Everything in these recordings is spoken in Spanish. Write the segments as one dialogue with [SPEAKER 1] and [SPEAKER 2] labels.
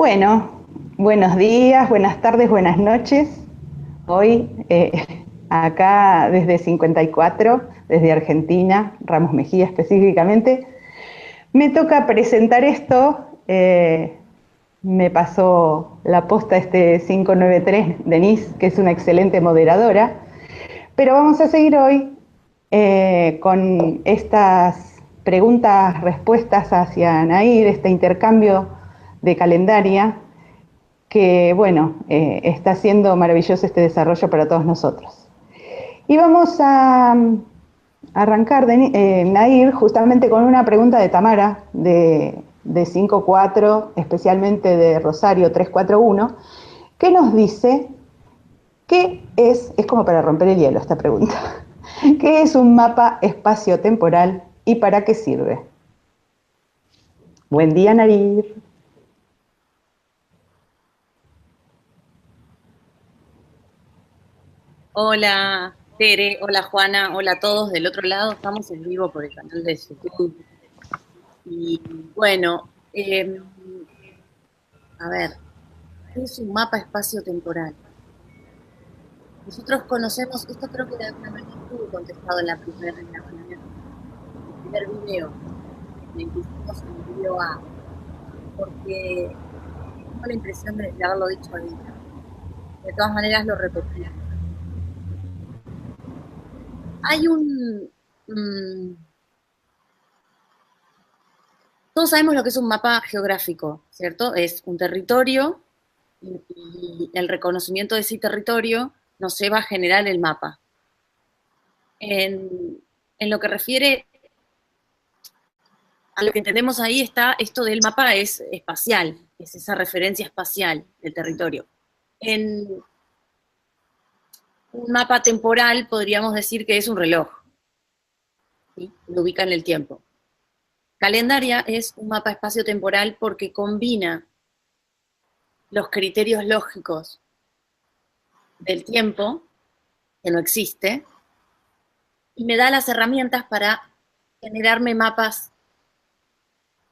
[SPEAKER 1] Bueno, buenos días, buenas tardes, buenas noches. Hoy, acá desde 54, desde Argentina, Ramos Mejía específicamente, me toca presentar esto. Me pasó la posta este 593, Denise, que es una excelente moderadora. Pero vamos a seguir hoy con estas preguntas-respuestas hacia Nair, este intercambio de calendaria que, bueno, está siendo maravilloso este desarrollo para todos nosotros. Y vamos a arrancar, Nair, justamente con una pregunta de Tamara, de 5-4, especialmente de Rosario 341, que nos dice, ¿qué es como para romper el hielo esta pregunta, ¿qué es un mapa espacio-temporal y para qué sirve? Buen día, Nair.
[SPEAKER 2] Hola, Tere, hola Juana, hola a todos del otro lado. Estamos en vivo por el canal de YouTube. Y bueno, a ver, ¿qué es un mapa espacio-temporal? Nosotros conocemos, esto creo que de alguna manera estuvo contestado en el primer video, en el que hicimos en el video A, porque tengo la impresión de haberlo dicho ahí. De todas maneras lo repetimos. Hay mm, todos sabemos lo que es un mapa geográfico, ¿cierto? Es un territorio y el reconocimiento de ese territorio nos lleva a generar el mapa. En lo que refiere a lo que entendemos ahí está esto del mapa es espacial, es esa referencia espacial del territorio. En un mapa temporal podríamos decir que es un reloj, ¿sí? Lo ubica en el tiempo. Calendaria es un mapa espacio-temporal porque combina los criterios lógicos del tiempo, que no existe, y me da las herramientas para generarme mapas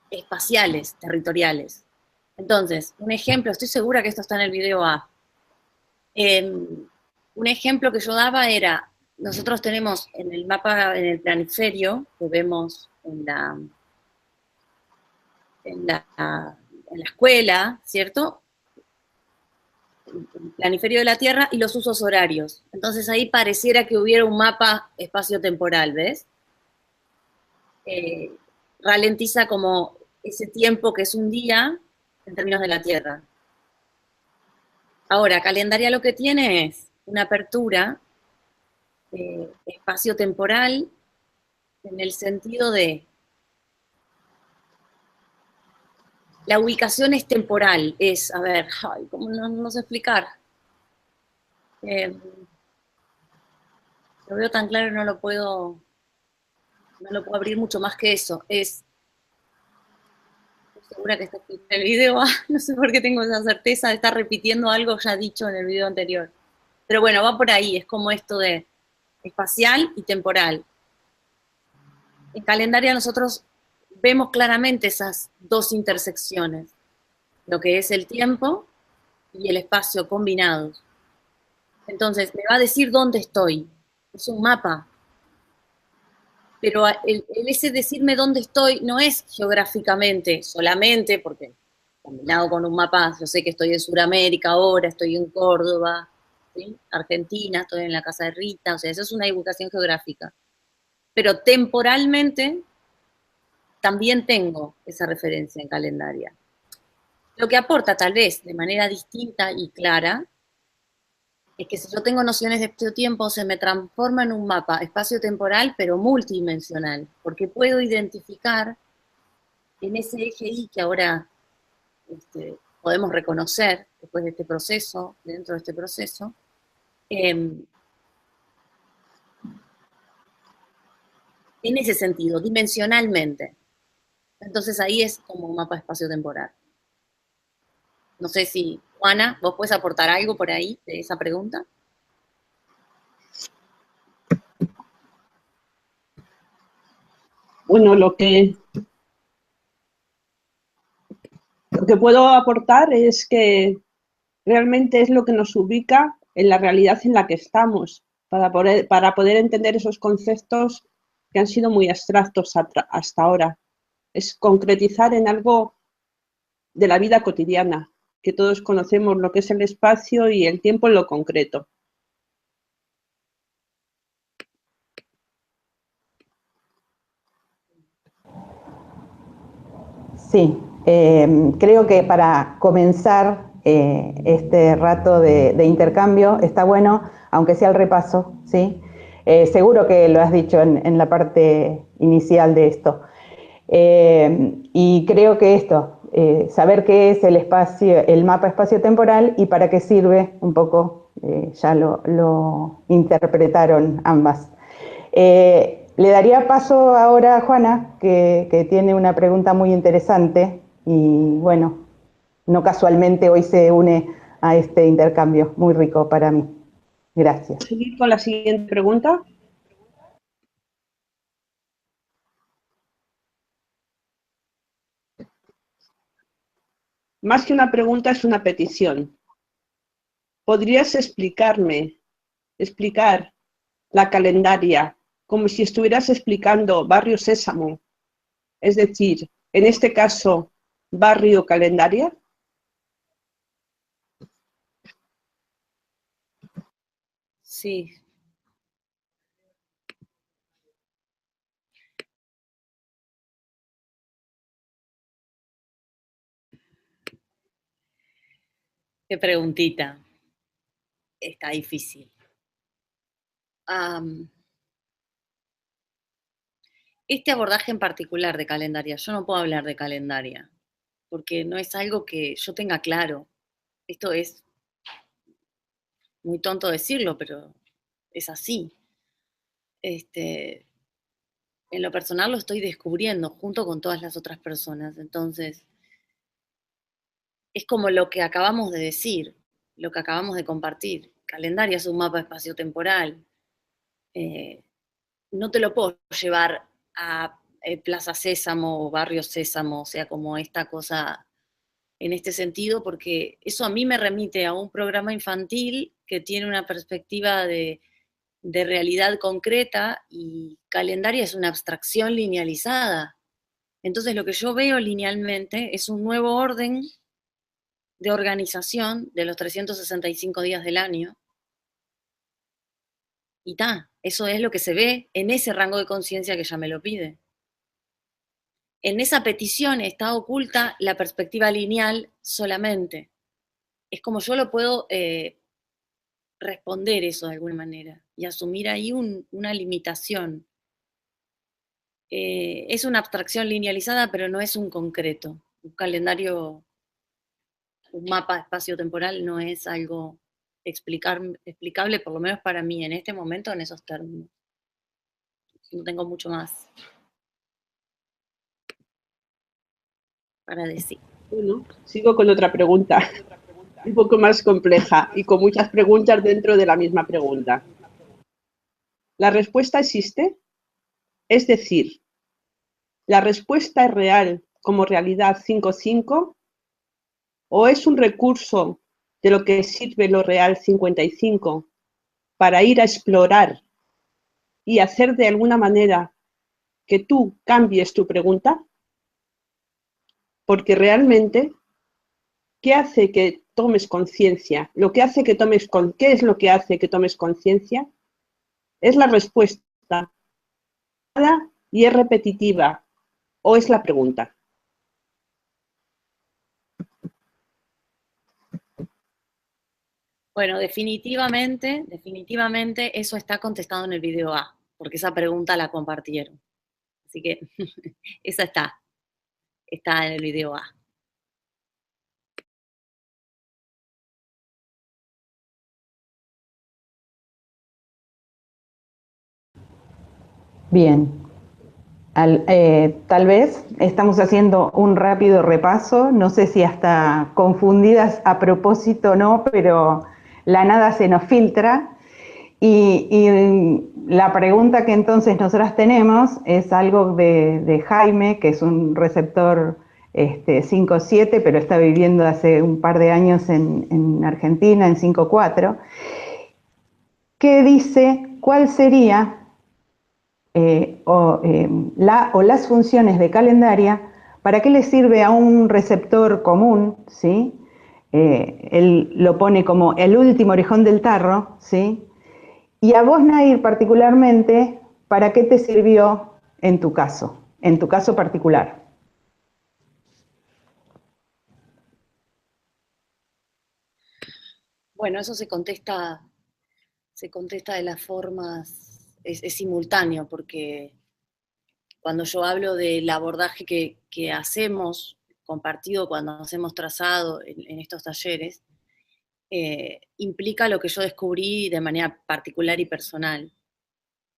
[SPEAKER 2] espaciales, territoriales. Entonces, un ejemplo, estoy segura que esto está en el video A. Un ejemplo que yo daba era, nosotros tenemos en el mapa, en el planiferio, que vemos en la, en la escuela, ¿cierto? El planiferio de la Tierra y los usos horarios. Entonces ahí pareciera que hubiera un mapa espacio-temporal, ¿ves? Eh, Ralentiza como ese tiempo que es un día en términos de la Tierra. Ahora, calendaria lo que tiene es una apertura espacio-temporal en el sentido de la ubicación es temporal, es, a ver, ay, ¿cómo no sé explicar? Eh, lo veo tan claro, no lo puedo abrir mucho más que eso. Estoy segura que está escrito en el video, no sé por qué tengo esa certeza de estar repitiendo algo ya dicho en el video anterior. Pero bueno, va por ahí, es como esto de espacial y temporal. En calendaria nosotros vemos claramente esas dos intersecciones, lo que es el tiempo y el espacio combinados. Entonces, me va a decir dónde estoy. Es un mapa. Pero ese decirme dónde estoy no es geográficamente solamente, porque combinado con un mapa, yo sé que estoy en Sudamérica ahora, estoy en Córdoba, ¿sí? Argentina, estoy en la casa de Rita, o sea, eso es una ubicación geográfica. Pero temporalmente también tengo esa referencia en calendaria. Lo que aporta tal vez de manera distinta y clara es que si yo tengo nociones de espacio-tiempo, se me transforma en un mapa espacio-temporal, pero multidimensional, porque puedo identificar en ese eje Y que ahora podemos reconocer después de este proceso, dentro de este proceso, en ese sentido, dimensionalmente. Entonces ahí es como un mapa espacio-temporal. No sé si, Juana, vos puedes aportar algo por ahí de esa pregunta.
[SPEAKER 3] Bueno, lo que Lo que puedo aportar es que realmente es lo que nos ubica en la realidad en la que estamos, para poder entender esos conceptos que han sido muy abstractos hasta ahora. Es concretizar en algo de la vida cotidiana, que todos conocemos lo que es el espacio y el tiempo en lo concreto.
[SPEAKER 1] Sí, creo que para comenzar este rato de intercambio está bueno, aunque sea el repaso, ¿sí? Seguro que lo has dicho en la parte inicial de esto. Y creo que esto, saber qué es el espacio, el mapa espacio-temporal y para qué sirve, un poco ya lo interpretaron ambas. Le daría paso ahora a Juana, que tiene una pregunta muy interesante y bueno, no casualmente hoy se une a este intercambio muy rico para mí. Gracias.
[SPEAKER 3] ¿Seguir con la siguiente pregunta? Más que una pregunta, es una petición. ¿Podrías explicar la calendaria como si estuvieras explicando Barrio Sésamo? Es decir, en este caso, Barrio Calendaria.
[SPEAKER 2] Sí. Qué preguntita. Está difícil. Este abordaje en particular de calendaria, yo no puedo hablar de calendaria, porque no es algo que yo tenga claro. Esto es muy tonto decirlo, pero es así. En lo personal lo estoy descubriendo junto con todas las otras personas. Entonces, es como lo que acabamos de decir, lo que acabamos de compartir. Calendaria es un mapa espaciotemporal. No te lo puedo llevar a Plaza Sésamo o Barrio Sésamo, o sea, como esta cosa en este sentido, porque eso a mí me remite a un programa infantil que tiene una perspectiva de realidad concreta y calendaria es una abstracción linealizada. Entonces lo que yo veo linealmente es un nuevo orden de organización de los 365 días del año. Y eso es lo que se ve en ese rango de conciencia que ella me lo pide. En esa petición está oculta la perspectiva lineal solamente. Es como yo lo puedo responder eso de alguna manera y asumir ahí una limitación. Es una abstracción linealizada, pero no es un concreto. Un calendario, un mapa espacio-temporal no es algo explicable, por lo menos para mí, en este momento, en esos términos. No tengo mucho más para decir.
[SPEAKER 3] Bueno, sigo con otra pregunta, un poco más compleja y con muchas preguntas dentro de la misma pregunta. ¿La respuesta existe? Es decir, ¿la respuesta es real como realidad 5,5 o es un recurso de lo que sirve lo real 55 para ir a explorar y hacer de alguna manera que tú cambies tu pregunta? Porque realmente, ¿qué hace que tomes conciencia? ¿Qué es lo que hace que tomes conciencia? ¿Es la respuesta y es repetitiva o es la pregunta?
[SPEAKER 2] Bueno, definitivamente eso está contestado en el video A, porque esa pregunta la compartieron. Así que esa está en el video A.
[SPEAKER 1] Bien. Tal vez estamos haciendo un rápido repaso, no sé si hasta confundidas a propósito o no, pero la nada se nos filtra. Y la pregunta que entonces nosotras tenemos es algo de Jaime, que es un receptor 5-7, pero está viviendo hace un par de años en Argentina, en 5-4, que dice cuál sería o las funciones de calendaria, para qué le sirve a un receptor común, ¿sí? Él lo pone como el último orejón del tarro, ¿sí? Y a vos, Nair, particularmente, ¿para qué te sirvió en tu caso particular?
[SPEAKER 2] Bueno, eso se contesta de las formas, es simultáneo, porque cuando yo hablo del abordaje que hacemos, compartido cuando hacemos trazado en estos talleres, implica lo que yo descubrí de manera particular y personal.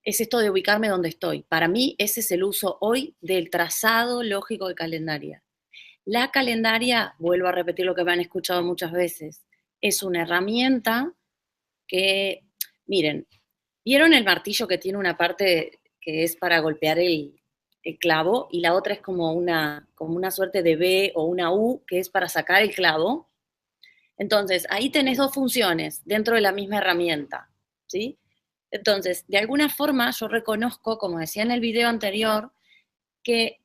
[SPEAKER 2] Es esto de ubicarme donde estoy. Para mí ese es el uso hoy del trazado lógico de calendaria. La calendaria, vuelvo a repetir lo que me han escuchado muchas veces, es una herramienta que, miren, ¿vieron el martillo que tiene una parte que es para golpear el clavo y la otra es como una suerte de B o una U que es para sacar el clavo? Entonces, ahí tenés dos funciones dentro de la misma herramienta, ¿sí? Entonces, de alguna forma yo reconozco, como decía en el video anterior, que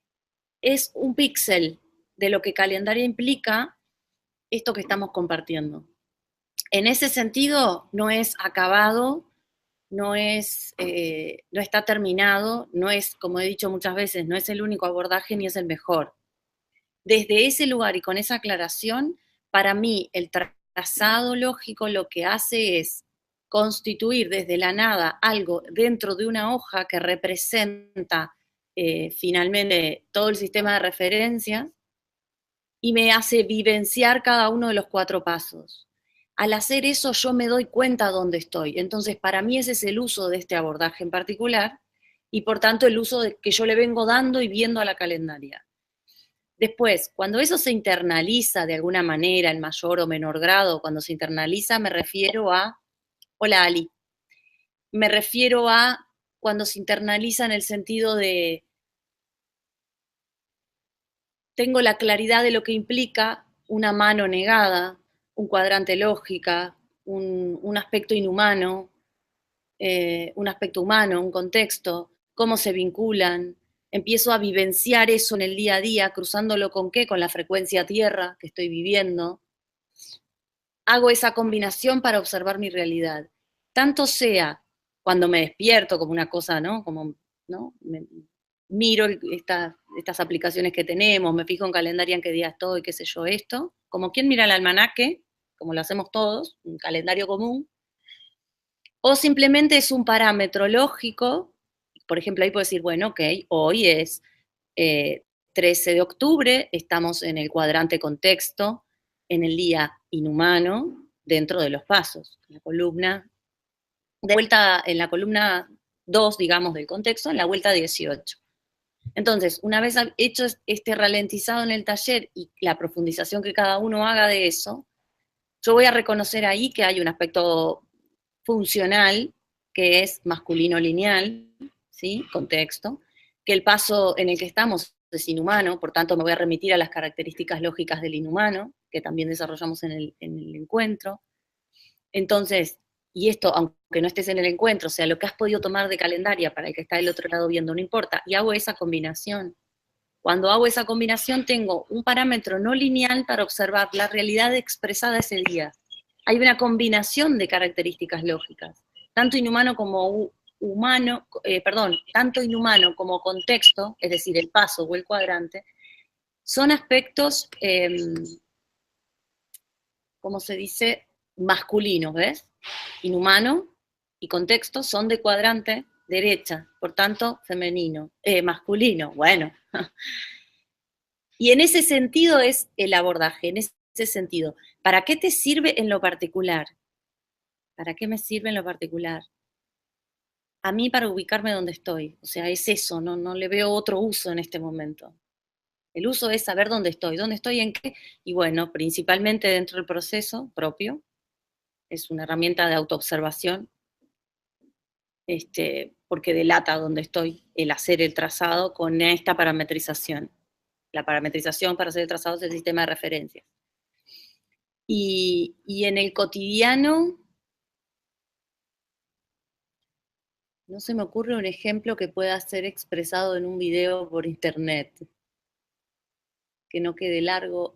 [SPEAKER 2] es un píxel de lo que calendaria implica esto que estamos compartiendo. En ese sentido, no es acabado, no está terminado, no es, como he dicho muchas veces, no es el único abordaje ni es el mejor. Desde ese lugar y con esa aclaración, para mí el trazado lógico lo que hace es constituir desde la nada algo dentro de una hoja que representa finalmente todo el sistema de referencias y me hace vivenciar cada uno de los 4 pasos. Al hacer eso yo me doy cuenta dónde estoy. Entonces, para mí ese es el uso de este abordaje en particular y por tanto el uso que yo le vengo dando y viendo a la calendaria. Después, cuando eso se internaliza de alguna manera, en mayor o menor grado, cuando se internaliza me refiero a, hola Ali, me refiero a cuando se internaliza en el sentido de, tengo la claridad de lo que implica una mano negada, un cuadrante lógica, un aspecto inhumano, un aspecto humano, un contexto, cómo se vinculan. Empiezo a vivenciar eso en el día a día, cruzándolo con qué, con la frecuencia tierra que estoy viviendo. Hago esa combinación para observar mi realidad. Tanto sea cuando me despierto como una cosa, ¿no? Como, ¿no? Miro estas aplicaciones que tenemos, me fijo en calendario en qué día estoy, qué sé yo, esto, como quien mira el almanaque, como lo hacemos todos, un calendario común, o simplemente es un parámetro lógico, por ejemplo, ahí puedo decir, bueno, ok, hoy es 13 de octubre, estamos en el cuadrante contexto, en el día inhumano, dentro de los pasos, en la columna, de vuelta en la columna 2, digamos, del contexto, en la vuelta 18. Entonces, una vez hecho este ralentizado en el taller y la profundización que cada uno haga de eso, yo voy a reconocer ahí que hay un aspecto funcional, que es masculino lineal, ¿sí? Contexto, que el paso en el que estamos es inhumano, por tanto me voy a remitir a las características lógicas del inhumano, que también desarrollamos en el encuentro. Entonces, y esto, aunque no estés en el encuentro, o sea, lo que has podido tomar de calendaria para el que está del otro lado viendo, no importa, y hago esa combinación. Cuando hago esa combinación tengo un parámetro no lineal para observar la realidad expresada ese día. Hay una combinación de características lógicas, tanto inhumano como tanto inhumano como contexto, es decir, el paso o el cuadrante, son aspectos, ¿cómo se dice? Masculinos, ¿ves? Inhumano y contexto son de cuadrante derecha, por tanto, femenino, masculino, bueno. Y en ese sentido es el abordaje, en ese sentido. ¿Para qué te sirve en lo particular? ¿Para qué me sirve en lo particular? A mí para ubicarme donde estoy, o sea, es eso, no le veo otro uso en este momento. El uso es saber dónde estoy en qué, y bueno, principalmente dentro del proceso propio, es una herramienta de autoobservación, porque delata dónde estoy, el hacer el trazado con esta parametrización. la parametrización para ser trazados del sistema de referencias. Y en el cotidiano, no se me ocurre un ejemplo que pueda ser expresado en un video por internet, que no quede largo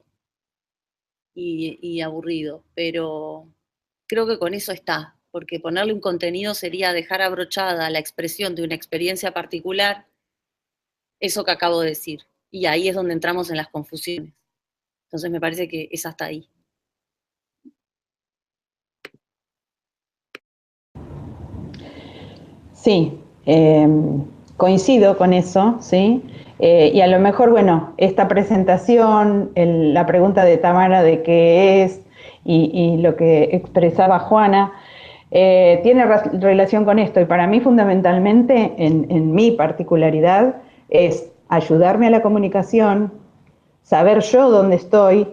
[SPEAKER 2] y aburrido, pero creo que con eso está, porque ponerle un contenido sería dejar abrochada la expresión de una experiencia particular, eso que acabo de decir, y ahí es donde entramos en las confusiones. Entonces me parece que es hasta ahí.
[SPEAKER 1] Sí, coincido con eso, ¿sí? Y a lo mejor, bueno, esta presentación, la pregunta de Tamara de qué es y lo que expresaba Juana, tiene relación con esto. Y para mí, fundamentalmente, en mi particularidad, es ayudarme a la comunicación, saber yo dónde estoy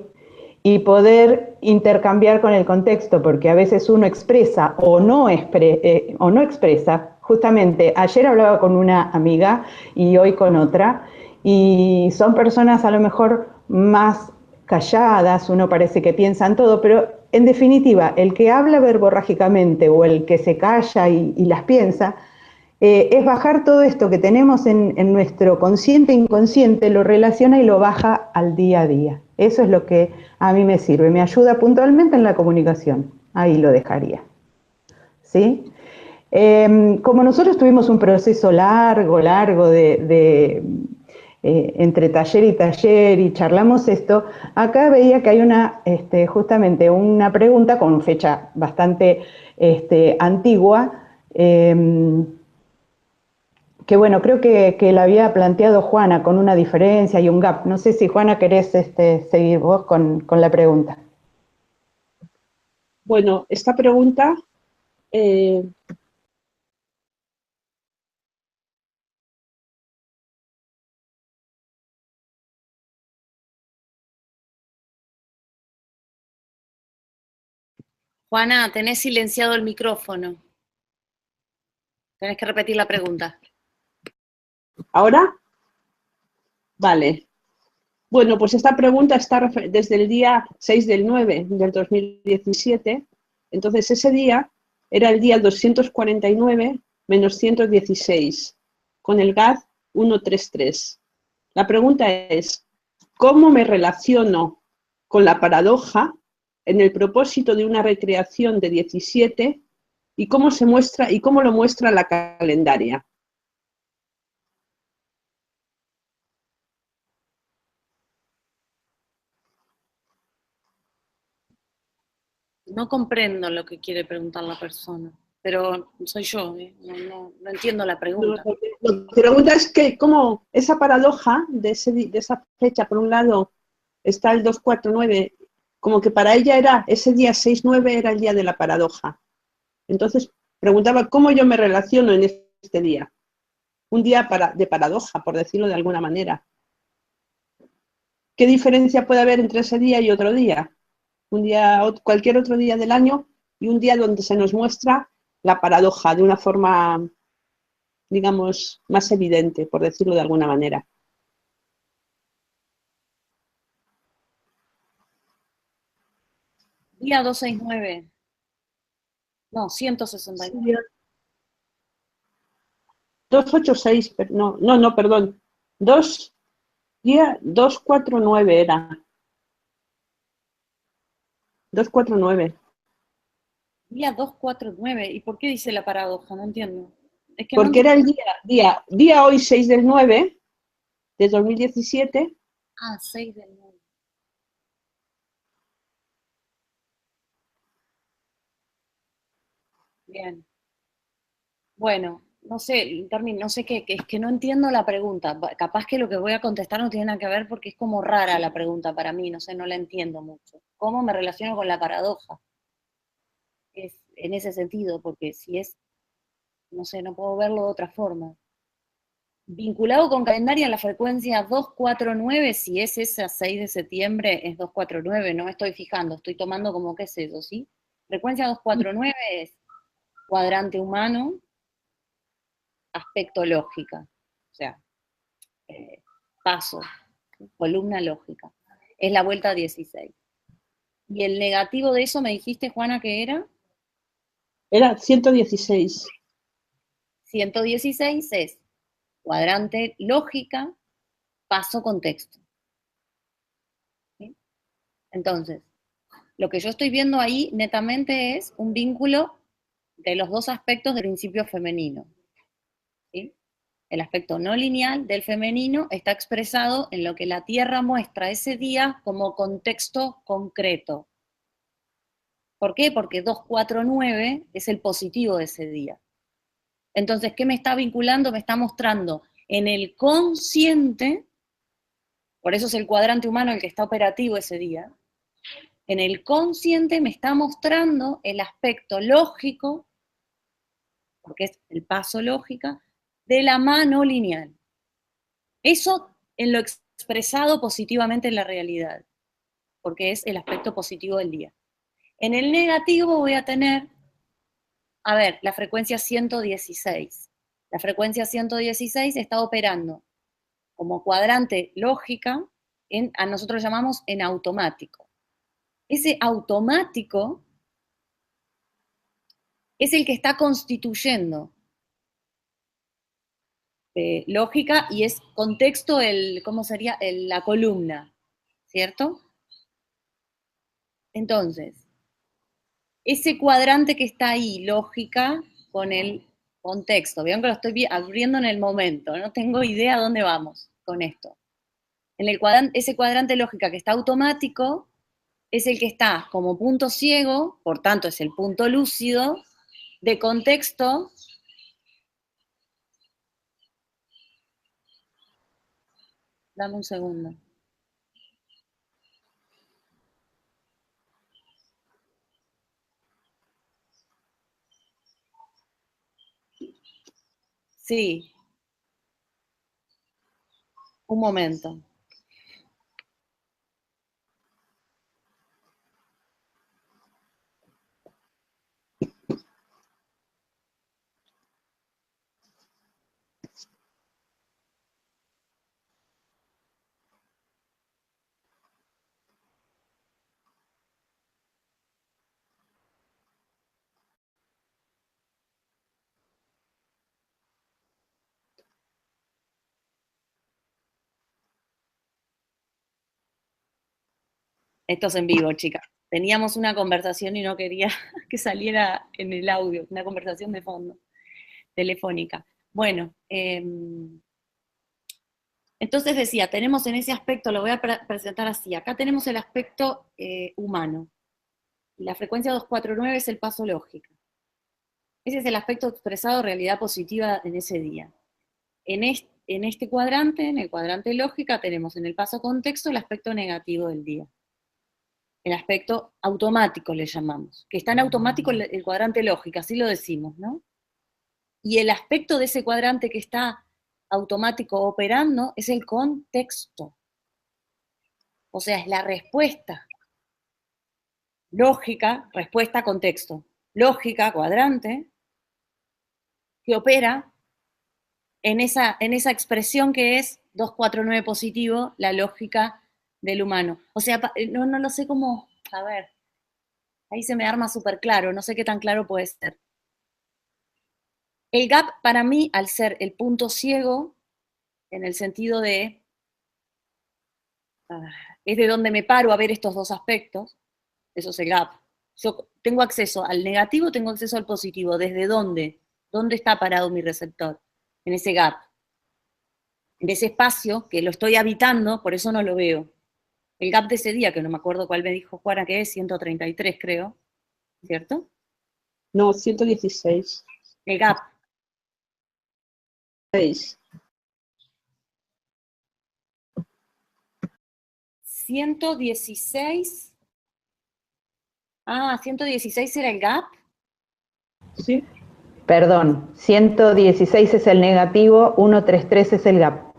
[SPEAKER 1] y poder intercambiar con el contexto, porque a veces uno expresa o no expresa. Justamente ayer hablaba con una amiga y hoy con otra, y son personas a lo mejor más calladas, uno parece que piensan todo, pero en definitiva, el que habla verborrágicamente o el que se calla y las piensa, es bajar todo esto que tenemos en nuestro consciente e inconsciente, lo relaciona y lo baja al día a día. Eso es lo que a mí me sirve, me ayuda puntualmente en la comunicación. Ahí lo dejaría. ¿Sí? Como nosotros tuvimos un proceso largo entre taller y charlamos esto, acá veía que hay justamente una pregunta con fecha bastante antigua, que bueno, creo que la había planteado Juana con una diferencia y un gap. No sé si Juana querés seguir vos con la pregunta.
[SPEAKER 3] Bueno, esta pregunta
[SPEAKER 2] Juana, tenés silenciado el micrófono. Tenés que repetir la pregunta.
[SPEAKER 3] ¿ahora? Vale. Bueno, pues esta pregunta está desde el día 6 del 9 del 2017. Entonces, ese día era el día 249 menos 116, con el GAD 133. La pregunta es, ¿cómo me relaciono con la paradoja en el propósito de una recreación de 17 y cómo se muestra y cómo lo muestra la calendaria?
[SPEAKER 2] No comprendo lo que quiere preguntar la persona, pero soy yo, no entiendo la pregunta.
[SPEAKER 3] Lo que pregunta es que cómo esa paradoja de esa fecha, por un lado está el 249, como que para ella era ese día 6-9 era el día de la paradoja. Entonces preguntaba cómo yo me relaciono en este día. Un día de paradoja, por decirlo de alguna manera. ¿Qué diferencia puede haber entre ese día y otro día? Un día, cualquier otro día del año y un día donde se nos muestra la paradoja de una forma, digamos, más evidente, por decirlo de alguna manera.
[SPEAKER 2] Día 269. No, 169.
[SPEAKER 3] 286, no, perdón. Día 249 era. 249.
[SPEAKER 2] Día 249. ¿Y por qué dice la paradoja? No entiendo. Es que no
[SPEAKER 3] Porque era
[SPEAKER 2] entiendo.
[SPEAKER 3] el día hoy 6 del 9 de 2017.
[SPEAKER 2] Ah, 6 del 9. Bien. Bueno, no sé, Carmen, no sé qué, es que no entiendo la pregunta. Capaz que lo que voy a contestar no tiene nada que ver porque es como rara la pregunta para mí, no sé, no la entiendo mucho. ¿Cómo me relaciono con la paradoja? Es en ese sentido, porque si es, no sé, no puedo verlo de otra forma. Vinculado con calendario en la frecuencia 249, si es esa 6 de septiembre, es 249, no me estoy fijando, estoy tomando como que es eso, ¿sí? Frecuencia 249 es cuadrante humano, aspecto lógica, o sea, paso. Columna lógica. Es la vuelta 16. ¿Y el negativo de eso me dijiste, Juana, que era?
[SPEAKER 3] Era 116.
[SPEAKER 2] 116 es cuadrante lógica, paso contexto. ¿Sí? Entonces, lo que yo estoy viendo ahí netamente es un vínculo de los dos aspectos del principio femenino. ¿Sí? El aspecto no lineal del femenino está expresado en lo que la Tierra muestra ese día como contexto concreto. ¿Por qué? Porque 249 es el positivo de ese día. Entonces, ¿qué me está vinculando? Me está mostrando en el consciente, por eso es el cuadrante humano el que está operativo ese día, en el consciente me está mostrando el aspecto lógico, porque es el paso lógica, de la mano lineal. Eso en lo expresado positivamente en la realidad, porque es el aspecto positivo del día. En el negativo voy a tener, a ver, la frecuencia 116. La frecuencia 116 está operando como cuadrante lógica, a nosotros llamamos en automático. Ese automático es el que está constituyendo lógica y es contexto, ¿cómo sería? La columna, ¿cierto? Entonces, ese cuadrante que está ahí, lógica, con el contexto, vean que lo estoy abriendo en el momento, no tengo idea a dónde vamos con esto. En ese cuadrante lógica que está automático es el que está como punto ciego, por tanto es el punto lúcido, de contexto. Dame un segundo. Sí, un momento. Esto es en vivo, chicas. Teníamos una conversación y no quería que saliera en el audio, una conversación de fondo, telefónica. Bueno, entonces decía, tenemos en ese aspecto, lo voy a presentar así, acá tenemos el aspecto humano, y la frecuencia 249 es el paso lógico. Ese es el aspecto expresado realidad positiva en ese día. En este cuadrante, en el cuadrante lógica, tenemos en el paso contexto el aspecto negativo del día. El aspecto automático le llamamos, que está en automático el cuadrante lógica, así lo decimos, ¿no? Y el aspecto de ese cuadrante que está automático operando es el contexto. O sea, es la respuesta. Lógica, respuesta, contexto. Lógica, cuadrante, que opera en esa expresión que es 249 positivo, la lógica del humano. O sea, no lo sé cómo, a ver, ahí se me arma súper claro, no sé qué tan claro puede ser. El gap para mí, al ser el punto ciego, en el sentido de, es de donde me paro a ver estos dos aspectos, eso es el gap. Yo tengo acceso al negativo, tengo acceso al positivo. ¿Desde dónde? ¿Dónde está parado mi receptor? En ese gap. En ese espacio que lo estoy habitando, por eso no lo veo. El gap de ese día, que no me acuerdo cuál me dijo Juana, que es 133, creo, ¿cierto?
[SPEAKER 3] No, 116.
[SPEAKER 2] El gap.
[SPEAKER 3] 6.
[SPEAKER 2] 116. Ah, 116 era el gap.
[SPEAKER 3] Sí.
[SPEAKER 1] Perdón, 116 es el negativo, 133 es el gap.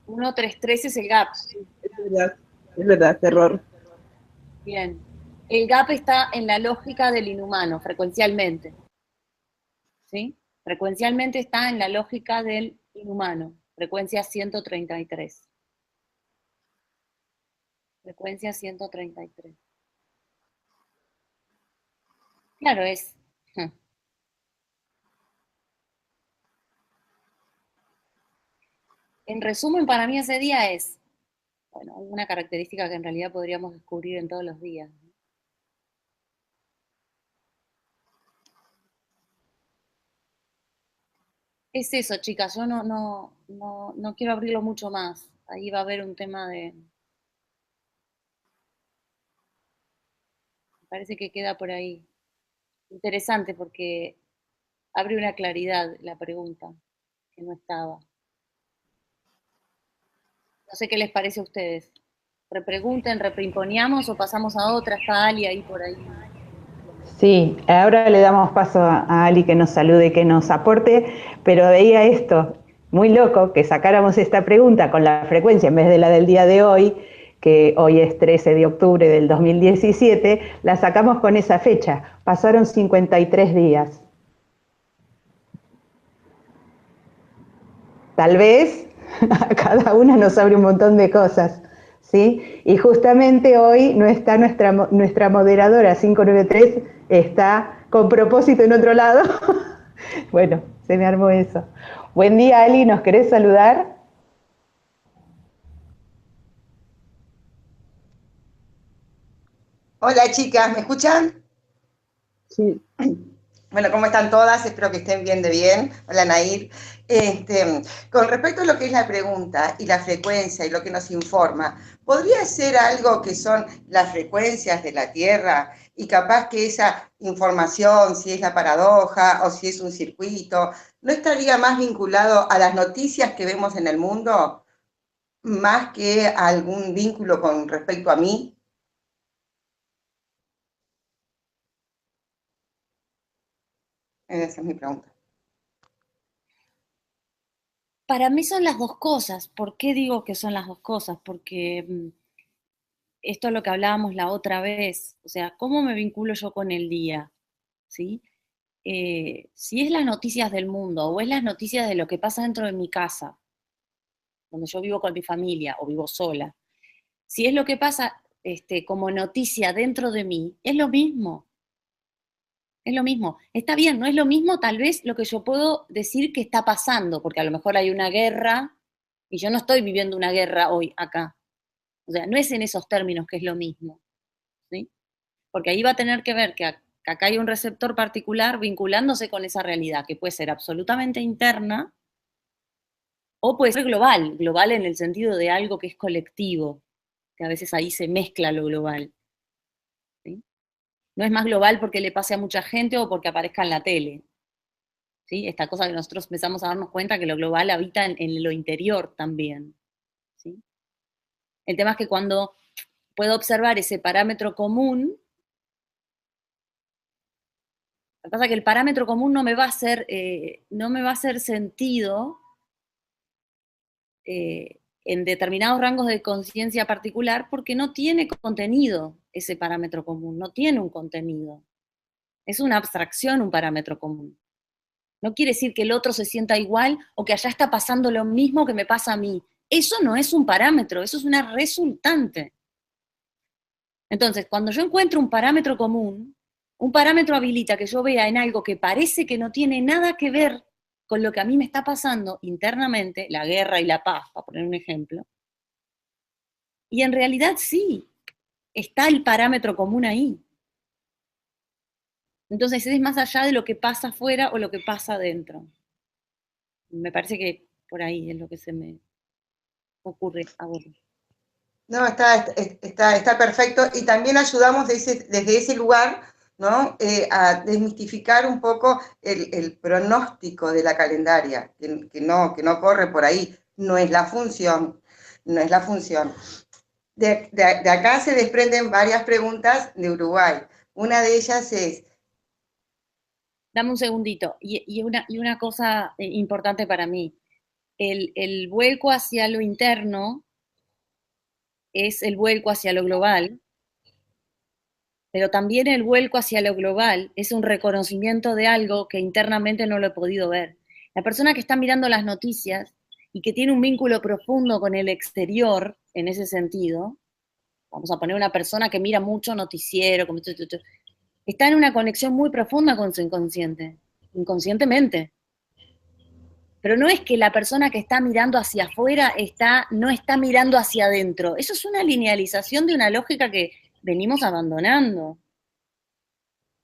[SPEAKER 2] 133 es el gap.
[SPEAKER 3] Es verdad, error.
[SPEAKER 2] Bien. El gap está en la lógica del inhumano, frecuencialmente. ¿Sí? Frecuencialmente está en la lógica del inhumano, frecuencia 133. Frecuencia 133. Claro, es. En resumen, para mí ese día es, bueno, una característica que en realidad podríamos descubrir en todos los días. Es eso, chicas, yo no quiero abrirlo mucho más. Ahí va a haber un tema de. Me parece que queda por ahí. Interesante porque abre una claridad la pregunta que no estaba. No sé qué les parece a ustedes. Repregunten, reprimponiamos o pasamos a otra. Está Ali ahí por ahí.
[SPEAKER 1] Sí, ahora le damos paso a Ali que nos salude, que nos aporte, pero veía esto, muy loco, que sacáramos esta pregunta con la frecuencia en vez de la del día de hoy, que hoy es 13 de octubre del 2017, la sacamos con esa fecha. Pasaron 53 días. Tal vez a cada una nos abre un montón de cosas, ¿sí? Y justamente hoy no está nuestra moderadora 593, está con propósito en otro lado. Bueno, se me armó eso. Buen día, Ali, ¿nos querés saludar?
[SPEAKER 4] Hola chicas, ¿me escuchan?
[SPEAKER 3] Sí.
[SPEAKER 4] Bueno, ¿cómo están todas? Espero que estén bien de bien. Hola Nair. Con respecto a lo que es la pregunta y la frecuencia y lo que nos informa, ¿podría ser algo que son las frecuencias de la Tierra y capaz que esa información, si es la paradoja o si es un circuito, no estaría más vinculado a las noticias que vemos en el mundo, más que a algún vínculo con respecto a mí? Esa es mi pregunta.
[SPEAKER 2] Para mí son las dos cosas. ¿Por qué digo que son las dos cosas? Porque esto es lo que hablábamos la otra vez. O sea, ¿cómo me vinculo yo con el día? ¿Sí? Si es las noticias del mundo o es las noticias de lo que pasa dentro de mi casa, donde yo vivo con mi familia o vivo sola, si es lo que pasa como noticia dentro de mí, es lo mismo. Es lo mismo. Está bien, no es lo mismo tal vez lo que yo puedo decir que está pasando, porque a lo mejor hay una guerra y yo no estoy viviendo una guerra hoy acá. O sea, no es en esos términos que es lo mismo, ¿sí? Porque ahí va a tener que ver que acá hay un receptor particular vinculándose con esa realidad, que puede ser absolutamente interna o puede ser global, global en el sentido de algo que es colectivo, que a veces ahí se mezcla lo global, ¿sí? No es más global porque le pase a mucha gente o porque aparezca en la tele, ¿sí? Esta cosa que nosotros empezamos a darnos cuenta que lo global habita en lo interior también, ¿sí? El tema es que cuando puedo observar ese parámetro común, lo que pasa es que el parámetro común no me va a hacer sentido en determinados rangos de conciencia particular porque no tiene contenido ese parámetro común, no tiene un contenido. Es una abstracción un parámetro común. No quiere decir que el otro se sienta igual o que allá está pasando lo mismo que me pasa a mí. Eso no es un parámetro, eso es una resultante. Entonces, cuando yo encuentro un parámetro común, un parámetro habilita que yo vea en algo que parece que no tiene nada que ver con lo que a mí me está pasando internamente, la guerra y la paz, para poner un ejemplo, y en realidad sí, está el parámetro común ahí. Entonces es más allá de lo que pasa afuera o lo que pasa adentro. Me parece que por ahí es lo que se me ocurre ahora.
[SPEAKER 4] No, está perfecto y también ayudamos desde ese lugar, ¿no? A desmistificar un poco el pronóstico de la calendaria, que no corre por ahí, no es la función, no es la función. De acá se desprenden varias preguntas de Uruguay. Una de ellas es...
[SPEAKER 2] Dame un segundito. Y una cosa importante para mí. El vuelco hacia lo interno es el vuelco hacia lo global, pero también el vuelco hacia lo global es un reconocimiento de algo que internamente no lo he podido ver. La persona que está mirando las noticias y que tiene un vínculo profundo con el exterior, en ese sentido, vamos a poner una persona que mira mucho noticiero, está en una conexión muy profunda con su inconsciente, inconscientemente. Pero no es que la persona que está mirando hacia afuera no está mirando hacia adentro. Eso es una linealización de una lógica que venimos abandonando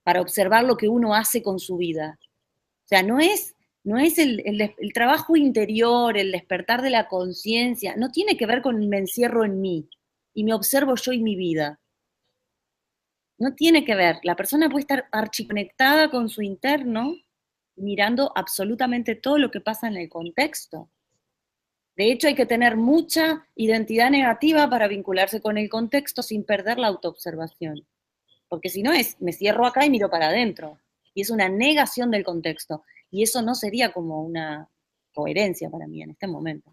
[SPEAKER 2] para observar lo que uno hace con su vida. O sea, no es el trabajo interior, el despertar de la conciencia, no tiene que ver con me encierro en mí y me observo yo y mi vida. No tiene que ver. La persona puede estar archiconectada con su interno, mirando absolutamente todo lo que pasa en el contexto. De hecho, hay que tener mucha identidad negativa para vincularse con el contexto sin perder la autoobservación. Porque si no me cierro acá y miro para adentro. Y es una negación del contexto. Y eso no sería como una coherencia para mí en este momento.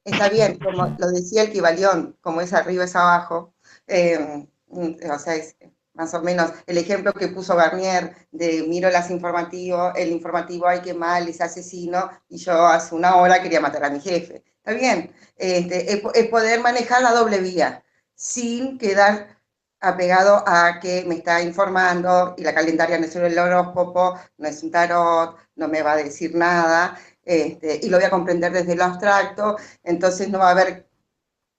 [SPEAKER 4] Está bien, como lo decía el Kybalión, como es arriba es abajo, o sea, es más o menos el ejemplo que puso Garnier de miro el informativo, ay, qué mal, es asesino, y yo hace una hora quería matar a mi jefe. Está bien, es poder manejar la doble vía, sin quedar apegado a que me está informando, y la calendaria no es el horóscopo, no es un tarot, no me va a decir nada, y lo voy a comprender desde lo abstracto, entonces no va a haber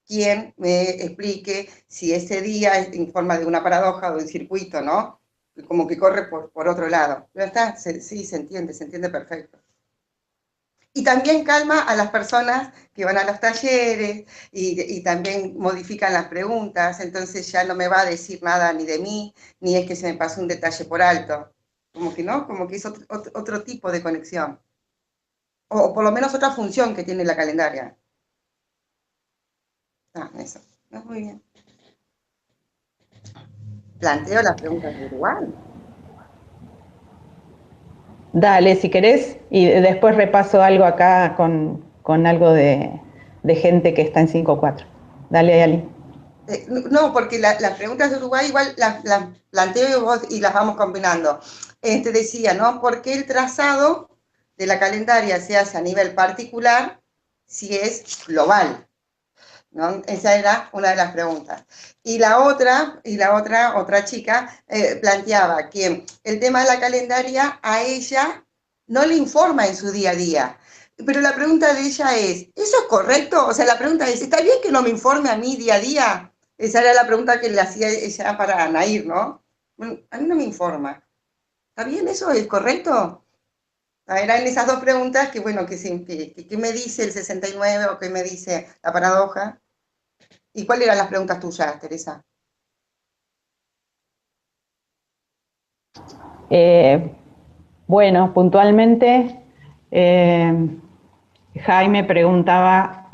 [SPEAKER 4] quien me explique si ese día es en forma de una paradoja o de un circuito, ¿no? Como que corre por otro lado. ¿No está? Sí, se entiende perfecto. Y también calma a las personas que van a los talleres y también modifican las preguntas, entonces ya no me va a decir nada ni de mí, ni es que se me pasó un detalle por alto. Como que no, como que es otro tipo de conexión. O por lo menos otra función que tiene la calendaria. Eso. Muy bien. Planteo las preguntas de Uruguay.
[SPEAKER 1] Dale, si querés, y después repaso algo acá con algo de gente que está en 5.4. Dale, Ali.
[SPEAKER 4] No, porque las preguntas de Uruguay igual las planteo y las vamos combinando. Decía, ¿no? ¿Por qué el trazado de la calendaria se hace a nivel particular si es global? ¿No? Esa era una de las preguntas. Y la otra chica planteaba que el tema de la calendaria a ella no le informa en su día a día. Pero la pregunta de ella es, ¿eso es correcto? O sea, la pregunta es, ¿está bien que no me informe a mí día a día? Esa era la pregunta que le hacía ella para Nair, ¿no? Bueno, a mí no me informa. ¿Está bien eso? ¿Es correcto? Eran esas dos preguntas que, bueno, ¿qué me dice el 69 o qué me dice la paradoja? ¿Y cuáles eran las preguntas tuyas, Teresa?
[SPEAKER 1] Bueno, puntualmente, Jaime preguntaba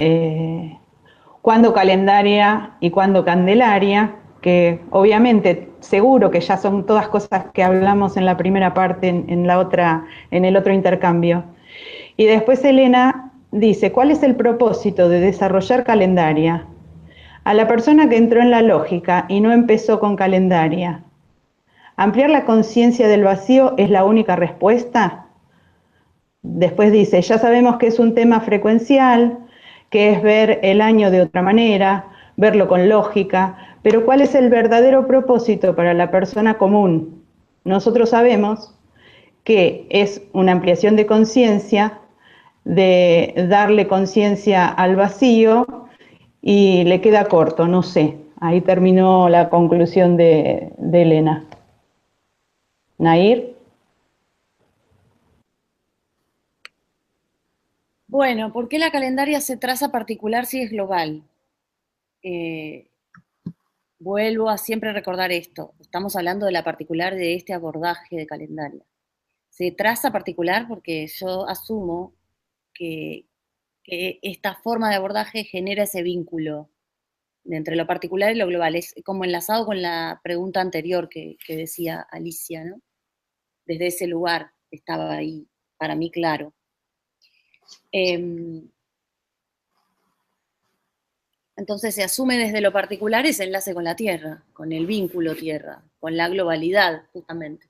[SPEAKER 1] cuándo calendaria y cuándo candelaria, que obviamente seguro que ya son todas cosas que hablamos en la primera parte, en el otro intercambio. Y después Elena dice, ¿cuál es el propósito de desarrollar calendaria? A la persona que entró en la lógica y no empezó con calendaria, ¿ampliar la conciencia del vacío es la única respuesta? Después dice, ya sabemos que es un tema frecuencial, que es ver el año de otra manera, verlo con lógica, pero ¿cuál es el verdadero propósito para la persona común? Nosotros sabemos que es una ampliación de conciencia, de darle conciencia al vacío, y le queda corto, no sé. Ahí terminó la conclusión de Elena. Nair.
[SPEAKER 2] Bueno, ¿por qué la calendaria se traza particular si es global? Vuelvo a siempre recordar esto. Estamos hablando de la particular de este abordaje de calendaria. Se traza particular porque yo asumo que esta forma de abordaje genera ese vínculo entre lo particular y lo global. Es como enlazado con la pregunta anterior que decía Alicia, ¿no? Desde ese lugar estaba ahí, para mí claro. Entonces se asume desde lo particular ese enlace con la Tierra, con el vínculo Tierra, con la globalidad, justamente.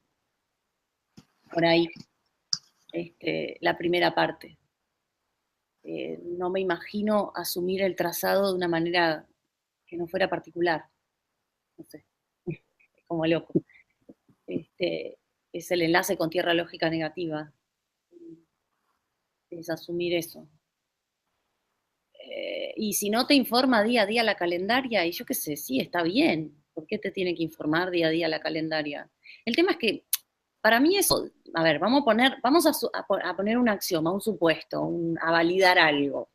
[SPEAKER 2] Por ahí. la primera parte. No me imagino asumir el trazado de una manera que no fuera particular. No sé, es como loco. Es el enlace con tierra lógica negativa. Es asumir eso. Y si no te informa día a día la calendaria, y yo qué sé, sí, está bien. ¿Por qué te tiene que informar día a día la calendaria? El tema es que, para mí eso, a ver, vamos a poner un axioma, un supuesto, a validar algo.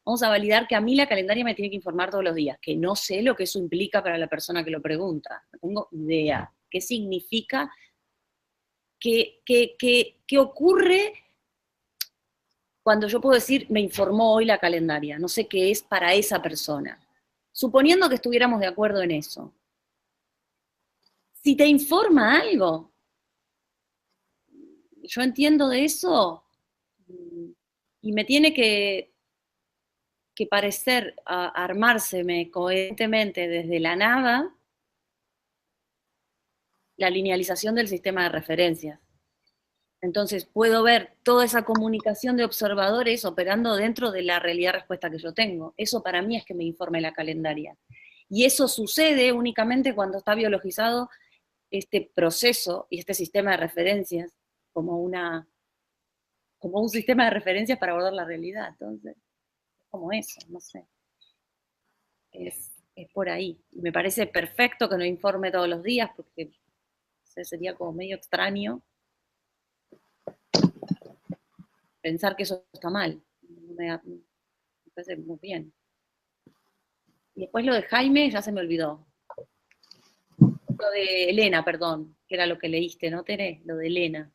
[SPEAKER 2] Vamos a validar que a mí la calendaria me tiene que informar todos los días, que no sé lo que eso implica para la persona que lo pregunta. No tengo idea. ¿Qué significa? ¿Qué ocurre cuando yo puedo decir, me informó hoy la calendaria? No sé qué es para esa persona. Suponiendo que estuviéramos de acuerdo en eso. Si te informa algo, yo entiendo de eso y me tiene que parecer armárseme coherentemente desde la nada la linealización del sistema de referencias. Entonces puedo ver toda esa comunicación de observadores operando dentro de la realidad respuesta que yo tengo. Eso para mí es que me informe la calendaria. Y eso sucede únicamente cuando está biologizado este proceso y este sistema de referencias como un sistema de referencias para abordar la realidad. Entonces, es como eso, no sé. Es por ahí. Me parece perfecto que no informe todos los días porque sería como medio extraño pensar que eso está mal. Me parece muy bien. Y después lo de Jaime ya se me olvidó. Lo de Elena, perdón, que era lo que leíste, ¿no, Tere? Lo de Elena.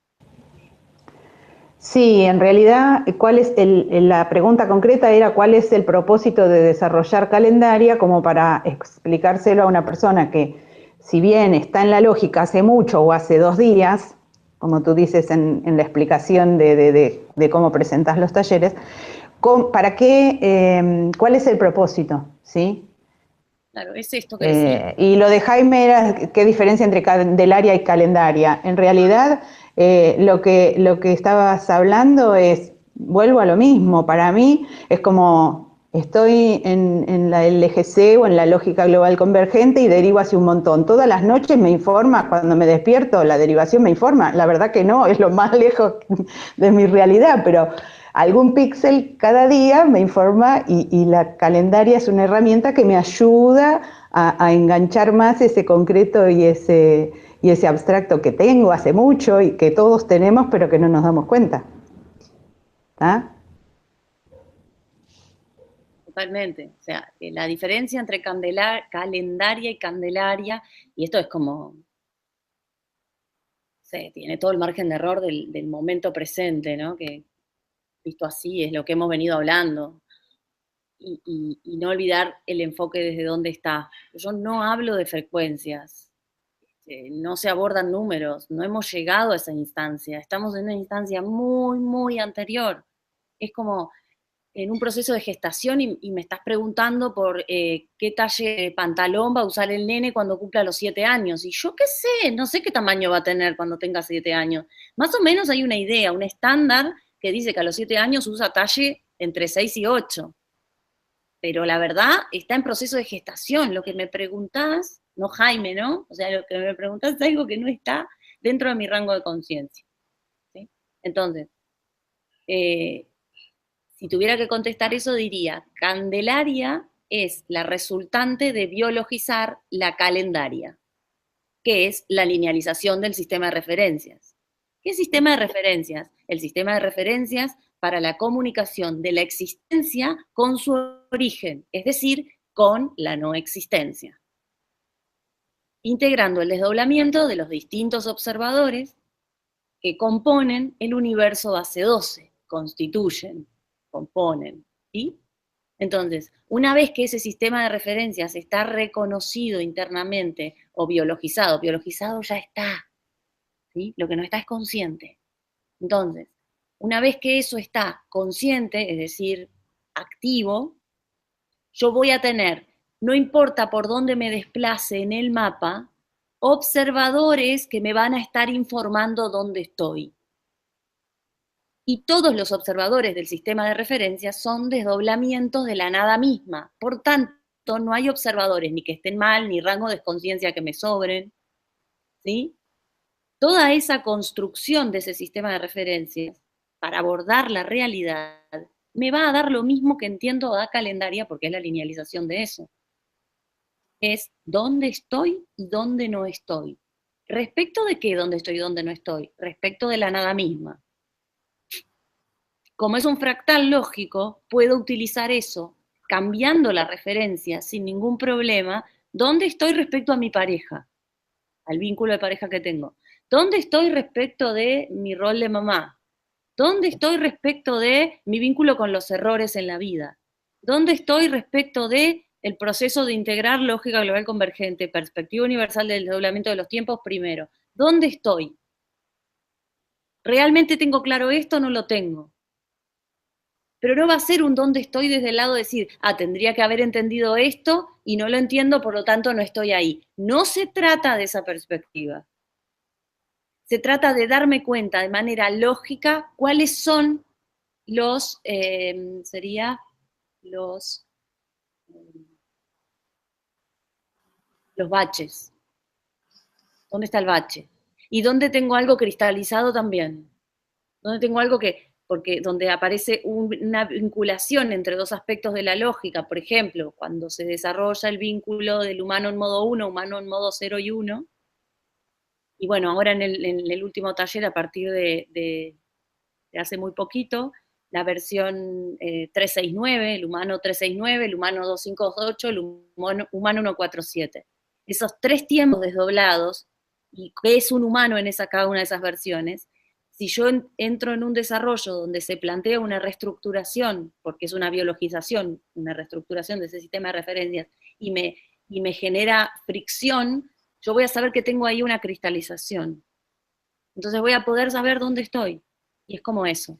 [SPEAKER 1] Sí, en realidad, la pregunta concreta era cuál es el propósito de desarrollar calendaria como para explicárselo a una persona que, si bien está en la lógica hace mucho o hace 2 días, como tú dices en la explicación de cómo presentas los talleres, ¿para qué, cuál es el propósito? ¿Sí?
[SPEAKER 2] Claro, es esto que decía.
[SPEAKER 1] Y lo de Jaime era qué diferencia entre candelaria y calendaria. En realidad, lo que estabas hablando es, vuelvo a lo mismo, para mí es como estoy en la LGC o en la lógica global convergente y derivo hacia un montón. Todas las noches me informa, cuando me despierto, la derivación me informa. La verdad que no, es lo más lejos de mi realidad, pero algún píxel cada día me informa y la calendaria es una herramienta que me ayuda a enganchar más ese concreto y ese abstracto que tengo hace mucho y que todos tenemos pero que no nos damos cuenta. ¿Ah?
[SPEAKER 2] Totalmente. O sea, la diferencia entre calendaria y candelaria, y esto es como, tiene todo el margen de error del momento presente, ¿no? Que visto así es lo que hemos venido hablando. Y no olvidar el enfoque desde dónde está. Yo no hablo de frecuencias, no se abordan números, no hemos llegado a esa instancia, estamos en una instancia muy, muy anterior. Es como en un proceso de gestación y me estás preguntando por qué talle de pantalón va a usar el nene cuando cumpla los 7 años. Y yo qué sé, no sé qué tamaño va a tener cuando tenga 7 años. Más o menos hay una idea, un estándar que dice que a los 7 años usa talle entre 6 y 8. Pero la verdad está en proceso de gestación. Lo que me preguntás, no Jaime, ¿no? O sea, lo que me preguntás es algo que no está dentro de mi rango de conciencia. ¿Sí? Entonces, si tuviera que contestar eso, diría, Candelaria es la resultante de biologizar la calendaria, que es la linealización del sistema de referencias. ¿Qué sistema de referencias? El sistema de referencias para la comunicación de la existencia con su origen, es decir, con la no existencia. Integrando el desdoblamiento de los distintos observadores que componen el universo base 12, constituyen, componen, ¿sí? Entonces, una vez que ese sistema de referencias está reconocido internamente o biologizado ya está, ¿sí? Lo que no está es consciente. Entonces, una vez que eso está consciente, es decir, activo, yo voy a tener, no importa por dónde me desplace en el mapa, observadores que me van a estar informando dónde estoy. Y todos los observadores del sistema de referencia son desdoblamientos de la nada misma. Por tanto, no hay observadores ni que estén mal, ni rango de conciencia que me sobren, ¿sí? Toda esa construcción de ese sistema de referencias para abordar la realidad me va a dar lo mismo que entiendo a calendaria, porque es la linealización de eso. Es dónde estoy y dónde no estoy. ¿Respecto de qué dónde estoy y dónde no estoy? Respecto de la nada misma. Como es un fractal lógico, puedo utilizar eso, cambiando la referencia sin ningún problema, dónde estoy respecto a mi pareja, al vínculo de pareja que tengo. ¿Dónde estoy respecto de mi rol de mamá? ¿Dónde estoy respecto de mi vínculo con los errores en la vida? ¿Dónde estoy respecto de el proceso de integrar lógica global convergente, perspectiva universal del desdoblamiento de los tiempos primero? ¿Dónde estoy? ¿Realmente tengo claro esto o no lo tengo? Pero no va a ser un dónde estoy desde el lado de decir, tendría que haber entendido esto y no lo entiendo, por lo tanto no estoy ahí. No se trata de esa perspectiva. Se trata de darme cuenta de manera lógica cuáles son los, los baches. ¿Dónde está el bache? Y dónde tengo algo cristalizado también. Dónde tengo algo porque donde aparece una vinculación entre dos aspectos de la lógica, por ejemplo, cuando se desarrolla el vínculo del humano en modo 1, humano en modo 0 y 1, y bueno, ahora en el último taller, a partir de hace muy poquito, la versión 369, el humano 369, el humano 2528, el humano 147. Esos tres tiempos desdoblados, y qué es un humano en cada una de esas versiones, si yo entro en un desarrollo donde se plantea una reestructuración, porque es una biologización, una reestructuración de ese sistema de referencias, y me genera fricción, yo voy a saber que tengo ahí una cristalización. Entonces voy a poder saber dónde estoy. Y es como eso.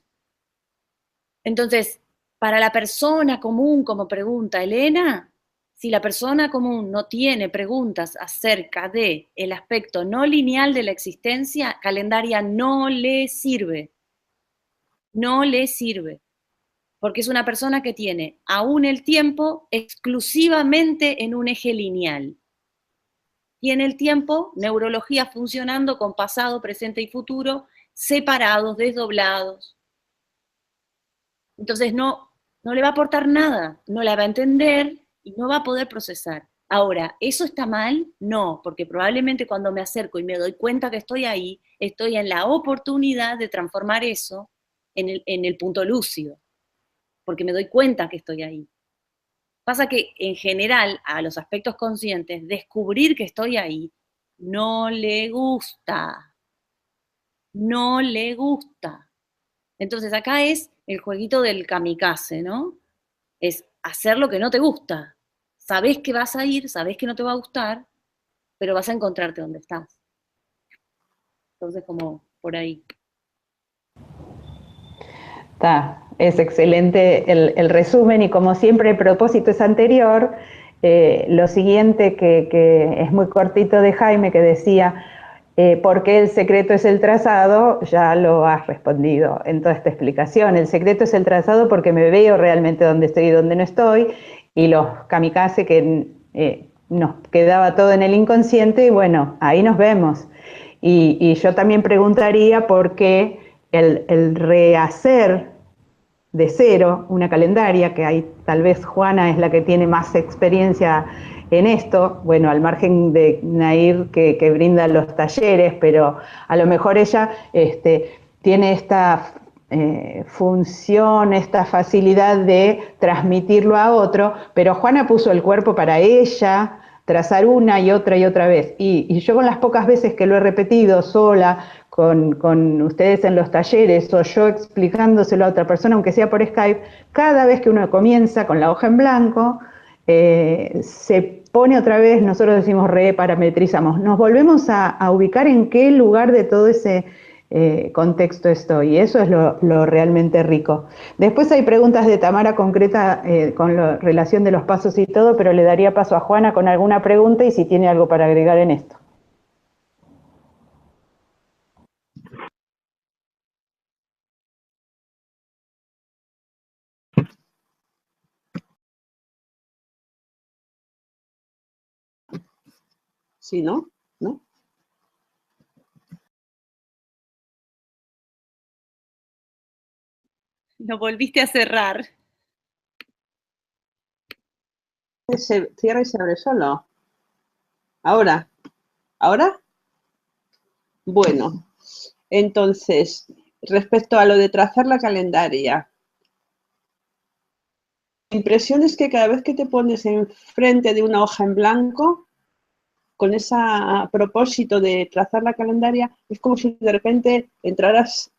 [SPEAKER 2] Entonces, para la persona común, como pregunta Elena, si la persona común no tiene preguntas acerca de el aspecto no lineal de la existencia, calendaria no le sirve. No le sirve. Porque es una persona que tiene aún el tiempo exclusivamente en un eje lineal. Tiene el tiempo, neurología funcionando con pasado, presente y futuro, separados, desdoblados. Entonces no le va a aportar nada, no la va a entender y no va a poder procesar. Ahora, ¿eso está mal? No, porque probablemente cuando me acerco y me doy cuenta que estoy ahí, estoy en la oportunidad de transformar eso en el punto lúcido, porque me doy cuenta que estoy ahí. Pasa que en general a los aspectos conscientes, descubrir que estoy ahí no le gusta, no le gusta. Entonces acá es el jueguito del kamikaze, ¿no? Es hacer lo que no te gusta. Sabés que vas a ir, sabés que no te va a gustar, pero vas a encontrarte donde estás. Entonces, como por ahí.
[SPEAKER 1] Es excelente el resumen y como siempre el propósito es anterior. Lo siguiente que es muy cortito de Jaime, que decía, ¿por qué el secreto es el trazado? Ya lo has respondido en toda esta explicación. El secreto es el trazado porque me veo realmente dónde estoy y dónde no estoy, y los kamikaze que nos quedaba todo en el inconsciente, y bueno, ahí nos vemos. Y yo también preguntaría por qué el rehacer de cero una calendaria, que ahí tal vez Juana es la que tiene más experiencia en esto, bueno, al margen de Nair que brinda los talleres, pero a lo mejor ella tiene esta función, esta facilidad de transmitirlo a otro, pero Juana puso el cuerpo para ella, trazar una y otra vez. Y yo con las pocas veces que lo he repetido sola, con ustedes en los talleres o yo explicándoselo a otra persona, aunque sea por Skype, cada vez que uno comienza con la hoja en blanco, se pone otra vez, nosotros decimos reparametrizamos, nos volvemos a ubicar en qué lugar de todo ese contexto estoy, y eso es lo realmente rico. Después hay preguntas de Tamara concreta con la relación de los pasos y todo, pero le daría paso a Juana con alguna pregunta y si tiene algo para agregar en esto.
[SPEAKER 3] Sí, ¿no? ¿No?
[SPEAKER 2] Lo volviste a cerrar.
[SPEAKER 3] Se cierra y se abre solo. Ahora. ¿Ahora? Bueno, entonces, respecto a lo de trazar la calendaria, la impresión es que cada vez que te pones enfrente de una hoja en blanco, con ese propósito de trazar la calendaria, es como si de repente entraras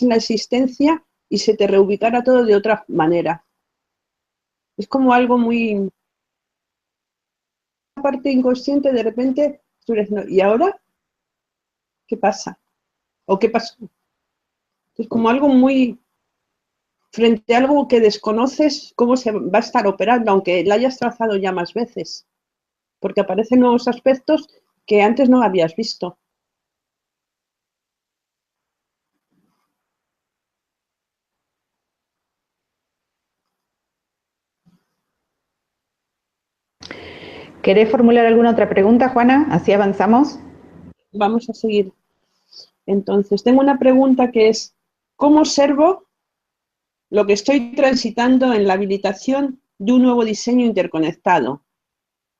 [SPEAKER 3] en la existencia y se te reubicara todo de otra manera. Es como algo muy... parte inconsciente, de repente, tú eres, no, ¿y ahora qué pasa? ¿O qué pasó? Es como algo muy... frente a algo que desconoces cómo se va a estar operando, aunque la hayas trazado ya más veces, porque aparecen nuevos aspectos que antes no habías visto.
[SPEAKER 1] ¿Querés formular alguna otra pregunta, Juana? Así avanzamos.
[SPEAKER 3] Vamos a seguir. Entonces, tengo una pregunta que es, ¿cómo observo lo que estoy transitando en la habilitación de un nuevo diseño interconectado?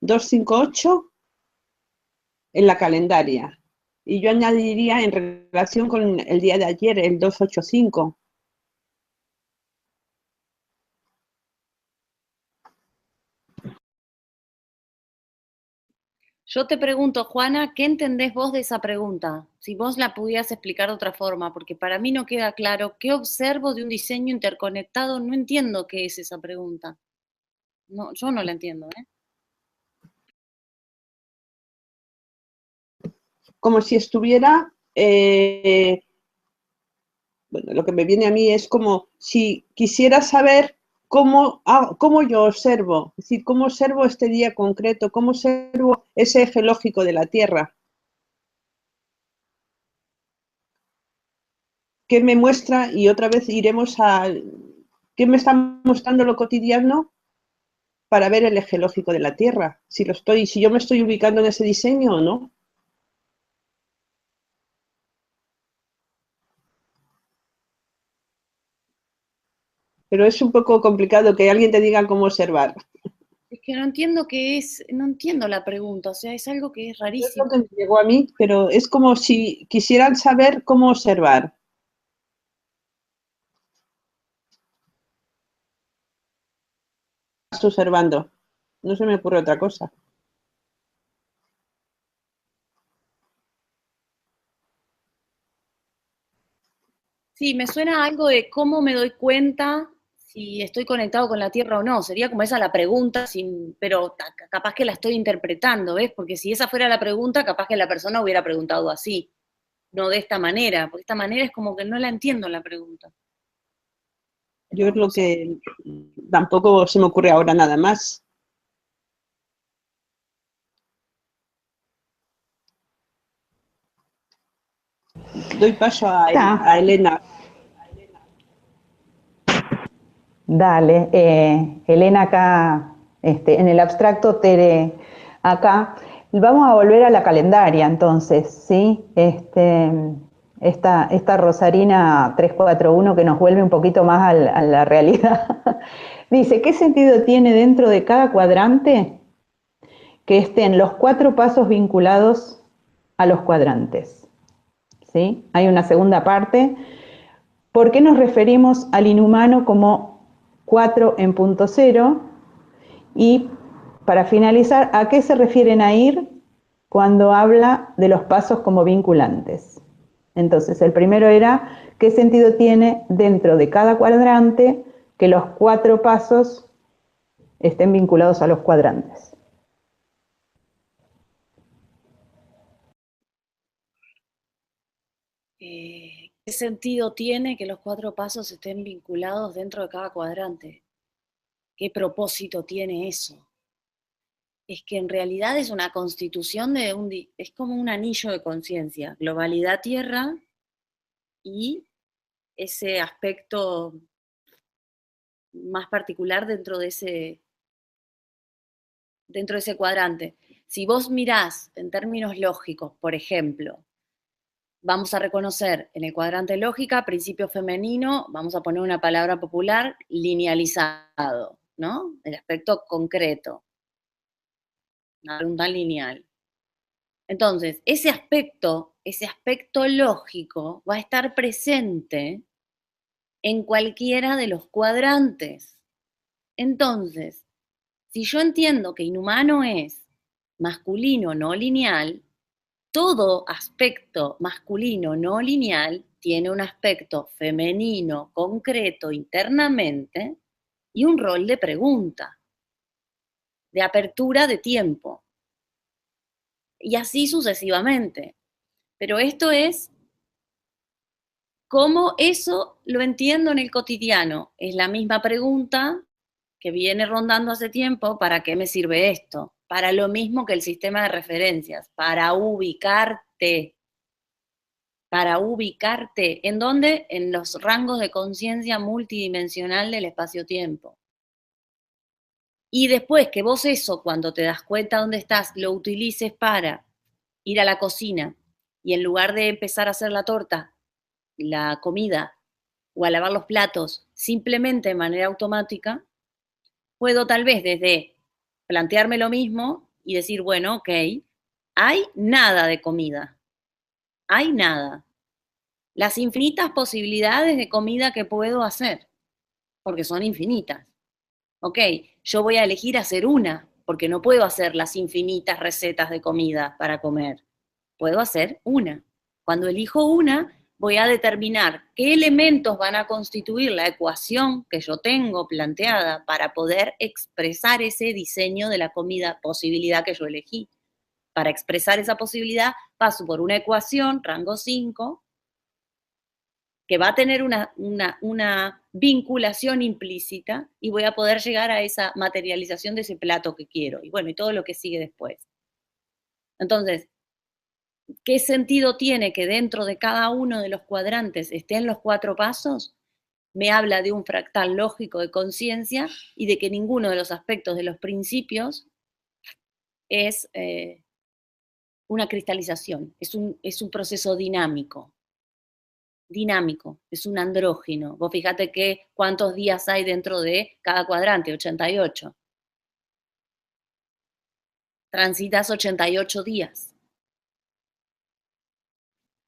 [SPEAKER 3] 258 en la calendaria. Y yo añadiría en relación con el día de ayer, el 285.
[SPEAKER 2] Yo te pregunto, Juana, ¿qué entendés vos de esa pregunta? Si vos la pudieras explicar de otra forma, porque para mí no queda claro qué observo de un diseño interconectado, no entiendo qué es esa pregunta. No, yo no la entiendo, ¿eh?
[SPEAKER 3] Como si estuviera, bueno, lo que me viene a mí es como si quisiera saber cómo yo observo, es decir, cómo observo este día concreto, cómo observo ese eje lógico de la Tierra. ¿Qué me muestra? Y otra vez iremos a qué me está mostrando lo cotidiano para ver el eje lógico de la Tierra, si yo me estoy ubicando en ese diseño o no. Pero es un poco complicado que alguien te diga cómo observar.
[SPEAKER 2] Es que no entiendo qué es, no entiendo la pregunta, o sea, es algo que es
[SPEAKER 3] Es lo
[SPEAKER 2] rarísimo.
[SPEAKER 3] que me llegó a mí, pero es como si quisieran saber cómo observar. Estás observando. No se me ocurre otra cosa.
[SPEAKER 2] Sí, me suena algo de cómo me doy cuenta si estoy conectado con la Tierra o no. Sería como esa la pregunta, pero capaz que la estoy interpretando, ¿ves? Porque si esa fuera la pregunta, capaz que la persona hubiera preguntado así, no de esta manera, porque de esta manera es como que no la entiendo la pregunta.
[SPEAKER 3] Yo
[SPEAKER 2] Pero
[SPEAKER 3] es
[SPEAKER 2] no
[SPEAKER 3] lo
[SPEAKER 2] sé.
[SPEAKER 3] que tampoco se me ocurre ahora nada más. Doy paso
[SPEAKER 1] Está.
[SPEAKER 3] a Elena.
[SPEAKER 1] Dale. Elena acá, en el abstracto, Tere acá. Vamos a volver a la calendaria entonces, ¿sí? Esta Rosarina 341 que nos vuelve un poquito más a la realidad. Dice, ¿qué sentido tiene dentro de cada cuadrante que estén los 4 pasos vinculados a los cuadrantes? ¿Sí? Hay una segunda parte. ¿Por qué nos referimos al inhumano como 4 en punto cero? Y para finalizar, ¿a qué se refiere Nair cuando habla de los pasos como vinculantes? Entonces, el primero era, ¿qué sentido tiene dentro de cada cuadrante que los 4 pasos estén vinculados a los cuadrantes?
[SPEAKER 2] ¿Qué sentido tiene que los 4 pasos estén vinculados dentro de cada cuadrante? ¿Qué propósito tiene eso? Es que en realidad es una constitución es como un anillo de conciencia, globalidad tierra y ese aspecto más particular dentro de ese cuadrante. si vos mirás en términos lógicos, por ejemplo, vamos a reconocer en el cuadrante lógica, principio femenino, vamos a poner una palabra popular, linealizado, ¿no? El aspecto concreto, una pregunta lineal. Entonces, ese aspecto lógico va a estar presente en cualquiera de los cuadrantes. Entonces, si yo entiendo que inhumano es masculino no lineal, todo aspecto masculino no lineal tiene un aspecto femenino concreto internamente y un rol de pregunta, de apertura de tiempo. Y así sucesivamente. Pero esto es cómo eso lo entiendo en el cotidiano. Es la misma pregunta que viene rondando hace tiempo: ¿para qué me sirve esto? Para lo mismo que el sistema de referencias, para ubicarte. Para ubicarte. ¿En dónde? En los rangos de conciencia multidimensional del espacio-tiempo. Y después que vos eso, cuando te das cuenta dónde estás, lo utilices para ir a la cocina y en lugar de empezar a hacer la torta, la comida o a lavar los platos simplemente de manera automática, puedo tal vez desde plantearme lo mismo y decir, bueno, ok, hay nada de comida, hay nada. Las infinitas posibilidades de comida que puedo hacer, porque son infinitas. Ok, yo voy a elegir hacer una, porque no puedo hacer las infinitas recetas de comida para comer. Puedo hacer una. Cuando elijo una, voy a determinar qué elementos van a constituir la ecuación que yo tengo planteada para poder expresar ese diseño de la comida, posibilidad que yo elegí. Para expresar esa posibilidad, paso por una ecuación, rango 5, que va a tener una vinculación implícita y voy a poder llegar a esa materialización de ese plato que quiero. Y bueno, y todo lo que sigue después. Entonces, ¿qué sentido tiene que dentro de cada uno de los cuadrantes estén los 4 pasos? Me habla de un fractal lógico de conciencia y de que ninguno de los aspectos de los principios es una cristalización, es un proceso dinámico. Dinámico, es un andrógino. Vos fíjate que cuántos días hay dentro de cada cuadrante, 88. Transitas 88 días.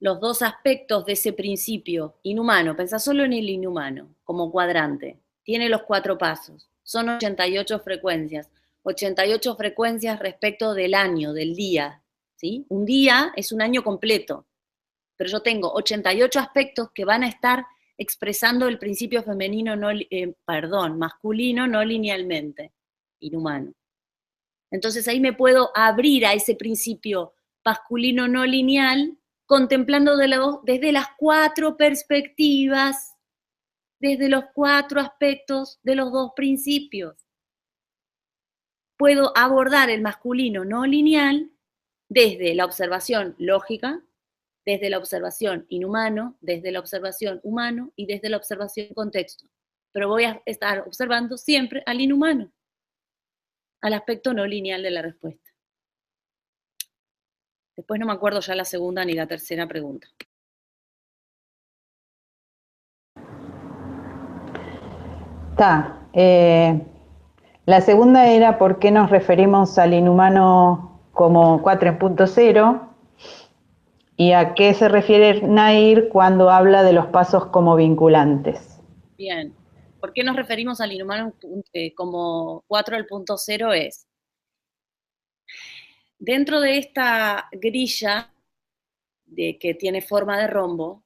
[SPEAKER 2] Los dos aspectos de ese principio inhumano, pensá solo en el inhumano como cuadrante, tiene los 4 pasos, son 88 frecuencias, 88 frecuencias respecto del año, del día, ¿sí? Un día es un año completo, pero yo tengo 88 aspectos que van a estar expresando el principio femenino, masculino no linealmente, inhumano. Entonces ahí me puedo abrir a ese principio masculino no lineal, contemplando desde las 4 perspectivas, desde los 4 aspectos de los 2 principios. Puedo abordar el masculino no lineal desde la observación lógica, desde la observación inhumano, desde la observación humano y desde la observación contexto. Pero voy a estar observando siempre al inhumano, al aspecto no lineal de la respuesta. Después no me acuerdo ya la segunda ni la tercera pregunta.
[SPEAKER 1] Está. La segunda era por qué nos referimos al inhumano como 4.0 y a qué se refiere Nair cuando habla de los pasos como vinculantes.
[SPEAKER 2] Bien. ¿Por qué nos referimos al inhumano como 4.0? Es dentro de esta grilla que tiene forma de rombo,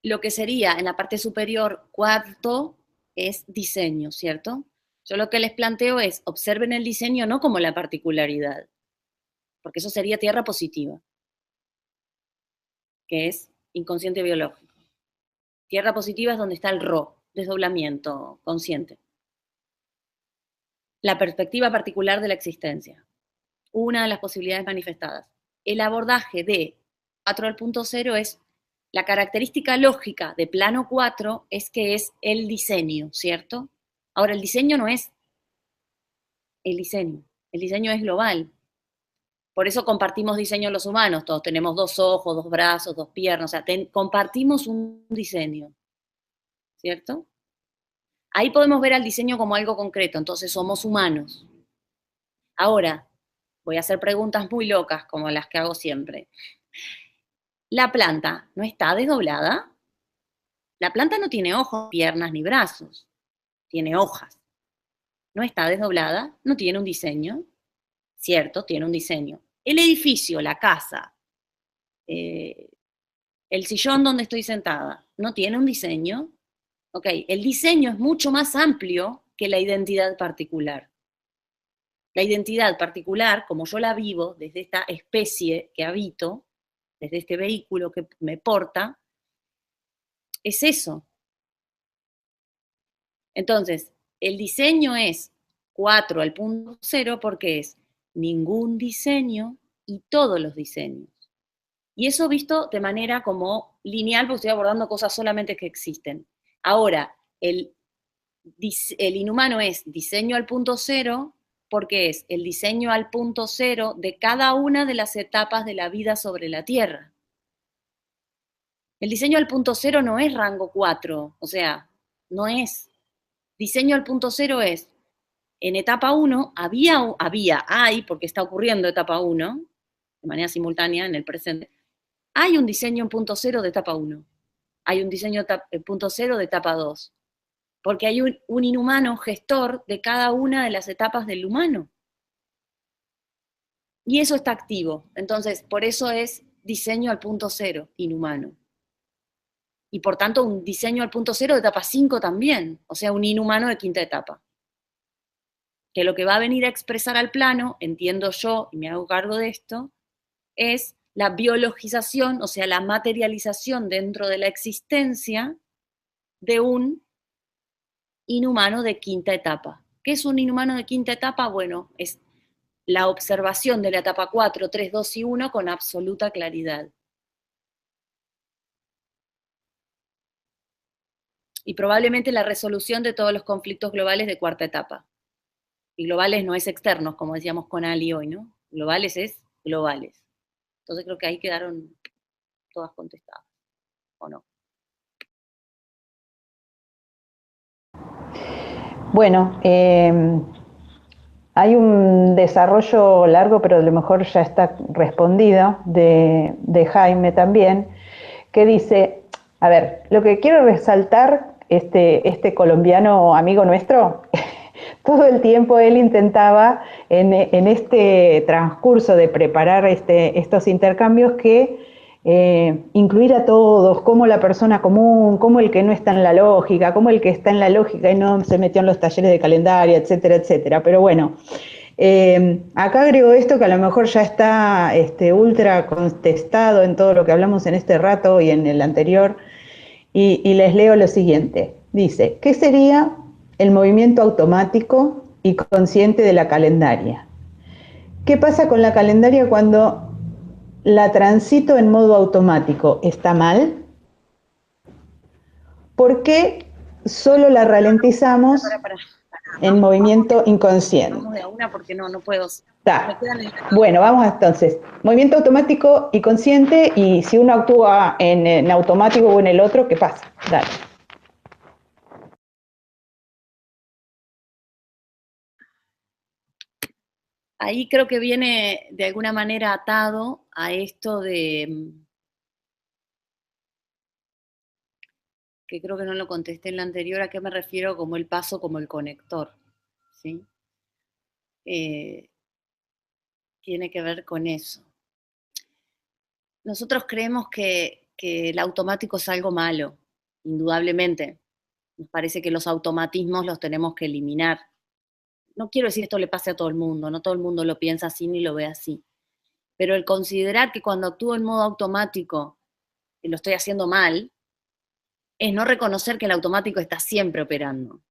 [SPEAKER 2] lo que sería en la parte superior 4 es diseño, ¿cierto? Yo lo que les planteo es, observen el diseño no como la particularidad, porque eso sería tierra positiva, que es inconsciente biológico. Tierra positiva es donde está el RO, desdoblamiento consciente. La perspectiva particular de la existencia, una de las posibilidades manifestadas. El abordaje de 4.0 es la característica lógica de plano 4 es que es el diseño, ¿cierto? Ahora, el diseño no es el diseño es global. Por eso compartimos diseño los humanos, todos tenemos 2 ojos, 2 brazos, 2 piernas, o sea, compartimos un diseño, ¿cierto? Ahí podemos ver al diseño como algo concreto, entonces somos humanos. Ahora, voy a hacer preguntas muy locas, como las que hago siempre. ¿La planta no está desdoblada? La planta no tiene ojos, piernas ni brazos, tiene hojas. ¿No está desdoblada? ¿No tiene un diseño? Cierto, tiene un diseño. El edificio, la casa, el sillón donde estoy sentada, ¿no tiene un diseño? Ok, el diseño es mucho más amplio que la identidad particular. La identidad particular, como yo la vivo desde esta especie que habito, desde este vehículo que me porta, es eso. Entonces, el diseño es 4 al punto 0 porque es ningún diseño y todos los diseños. Y eso visto de manera como lineal, porque estoy abordando cosas solamente que existen. Ahora, el inhumano es diseño al punto 0 porque es el diseño al punto 0 de cada una de las etapas de la vida sobre la Tierra. El diseño al punto 0 no es rango 4, o sea, no es. Diseño al punto 0 es, en etapa 1 hay, porque está ocurriendo etapa 1, de manera simultánea en el presente, hay un diseño en punto 0 de etapa 1, hay un diseño en punto 0 de etapa 2, porque hay un inhumano gestor de cada una de las etapas del humano. Y eso está activo, entonces por eso es diseño al punto 0, inhumano. Y por tanto un diseño al punto 0 de etapa 5 también, o sea, un inhumano de quinta etapa. Que lo que va a venir a expresar al plano, entiendo yo, y me hago cargo de esto, es la biologización, o sea, la materialización dentro de la existencia de un inhumano de quinta etapa. ¿Qué es un inhumano de quinta etapa? Bueno, es la observación de la etapa 4, 3, 2 y 1 con absoluta claridad. Y probablemente la resolución de todos los conflictos globales de cuarta etapa. Y globales no es externos, como decíamos con Ali hoy, ¿no? Globales es globales. Entonces creo que ahí quedaron todas contestadas, ¿o no?
[SPEAKER 1] Bueno, hay un desarrollo largo, pero a lo mejor ya está respondido, de Jaime también, que dice, a ver, lo que quiero resaltar, este colombiano amigo nuestro, todo el tiempo él intentaba en este transcurso de preparar estos intercambios que incluir a todos, como la persona común, como el que no está en la lógica, como el que está en la lógica y no se metió en los talleres de calendario, etcétera, etcétera. Pero bueno, acá agrego esto que a lo mejor ya está ultra contestado en todo lo que hablamos en este rato y en el anterior, y les leo lo siguiente. Dice, ¿qué sería el movimiento automático y consciente de la calendaria? ¿Qué pasa con la calendaria cuando la transito en modo automático? ¿Está mal? ¿Por qué solo la ralentizamos en movimiento inconsciente?
[SPEAKER 2] Vamos de a una porque no puedo.
[SPEAKER 1] Está. Bueno, vamos entonces. Movimiento automático y consciente, y si uno actúa en automático o en el otro, ¿qué pasa? Dale.
[SPEAKER 2] Ahí creo que viene de alguna manera atado a esto de, que creo que no lo contesté en la anterior, a qué me refiero como el paso como el conector, ¿sí? Tiene que ver con eso. Nosotros creemos que el automático es algo malo, indudablemente. Nos parece que los automatismos los tenemos que eliminar. No quiero decir esto le pase a todo el mundo, no todo el mundo lo piensa así ni lo ve así. Pero el considerar que cuando actúo en modo automático lo estoy haciendo mal, es no reconocer que el automático está siempre operando.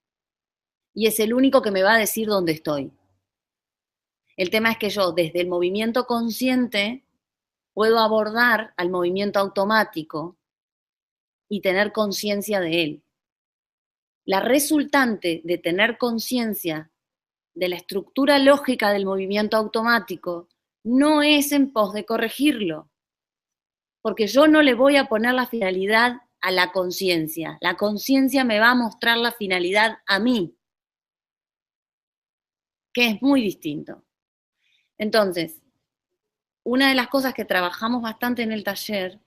[SPEAKER 2] Y es el único que me va a decir dónde estoy. El tema es que yo, desde el movimiento consciente, puedo abordar al movimiento automático y tener conciencia de él. la resultante de tener conciencia de la estructura lógica del movimiento automático no es en pos de corregirlo, porque yo no le voy a poner la finalidad a la conciencia me va a mostrar la finalidad a mí, que es muy distinto. Entonces, una de las cosas que trabajamos bastante en el taller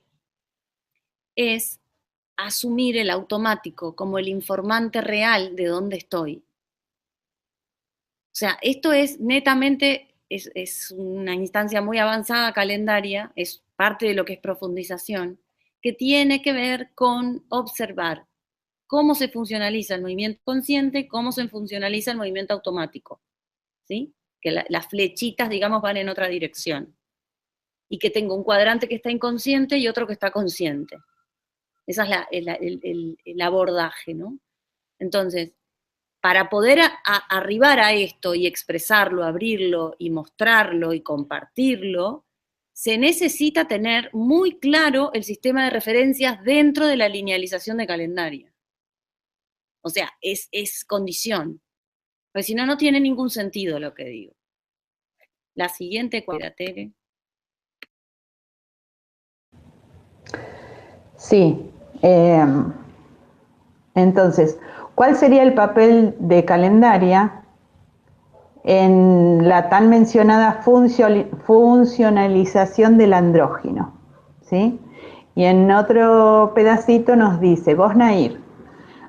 [SPEAKER 2] es asumir el automático como el informante real de dónde estoy. O sea, esto es netamente, es una instancia muy avanzada calendaria, es parte de lo que es profundización, que tiene que ver con observar cómo se funcionaliza el movimiento consciente, cómo se funcionaliza el movimiento automático, ¿sí? Que las flechitas, digamos, van en otra dirección. Y que tengo un cuadrante que está inconsciente y otro que está consciente. Ese es el abordaje, ¿no? Entonces, para poder arribar a esto y expresarlo, abrirlo y mostrarlo y compartirlo, se necesita tener muy claro el sistema de referencias dentro de la linealización de calendario. O sea, es condición. Porque si no, no tiene ningún sentido lo que digo. La siguiente, ¿cuál era, Tere?
[SPEAKER 1] Sí. Entonces, ¿cuál sería el papel de calendaria en la tan mencionada funcionalización del andrógino? ¿Sí? Y en otro pedacito nos dice, vos, Nair,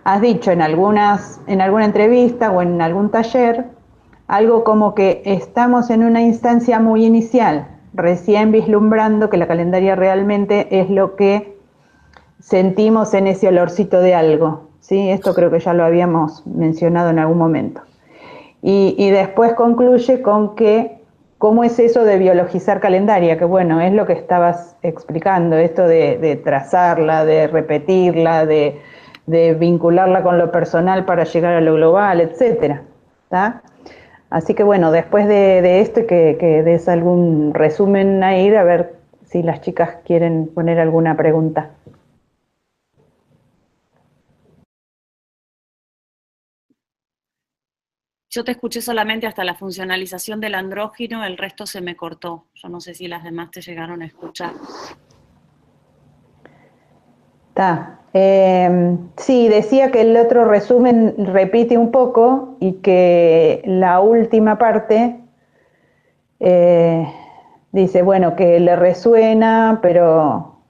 [SPEAKER 1] has dicho en alguna entrevista o en algún taller algo como que estamos en una instancia muy inicial, recién vislumbrando que la calendaria realmente es lo que sentimos en ese olorcito de algo, ¿sí? Esto creo que ya lo habíamos mencionado en algún momento. Y después concluye con que, ¿cómo es eso de biologizar calendaria? Que bueno, es lo que estabas explicando, esto de trazarla, de repetirla, de vincularla con lo personal para llegar a lo global, etcétera, ¿tá? Así que bueno, después de esto que des algún resumen, Nair, a ver si las chicas quieren poner alguna pregunta.
[SPEAKER 2] Yo te escuché solamente hasta la funcionalización del andrógino, el resto se me cortó. Yo no sé si las demás te llegaron a escuchar.
[SPEAKER 1] Sí, decía que el otro resumen repite un poco y que la última parte dice, bueno, que le resuena, pero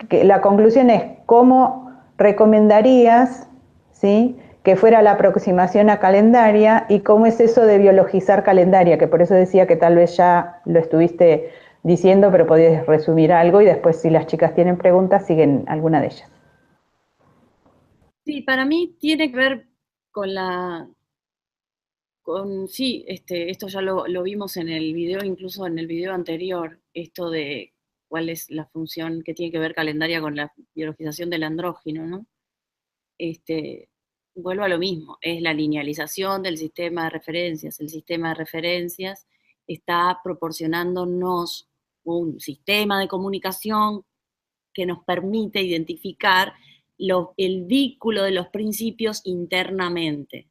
[SPEAKER 1] que la conclusión es, ¿cómo recomendarías, ¿sí?, que fuera la aproximación a calendaria y cómo es eso de biologizar calendaria? Que por eso decía que tal vez ya lo estuviste diciendo, pero podías resumir algo y después si las chicas tienen preguntas, siguen alguna de ellas.
[SPEAKER 2] Sí, para mí tiene que ver con sí, esto ya lo vimos en el video, incluso en el video anterior, esto de cuál es la función que tiene que ver calendaria con la biologización del andrógino, ¿no? Vuelvo a lo mismo, es la linealización del sistema de referencias. El sistema de referencias está proporcionándonos un sistema de comunicación que nos permite identificar el vínculo de los principios internamente.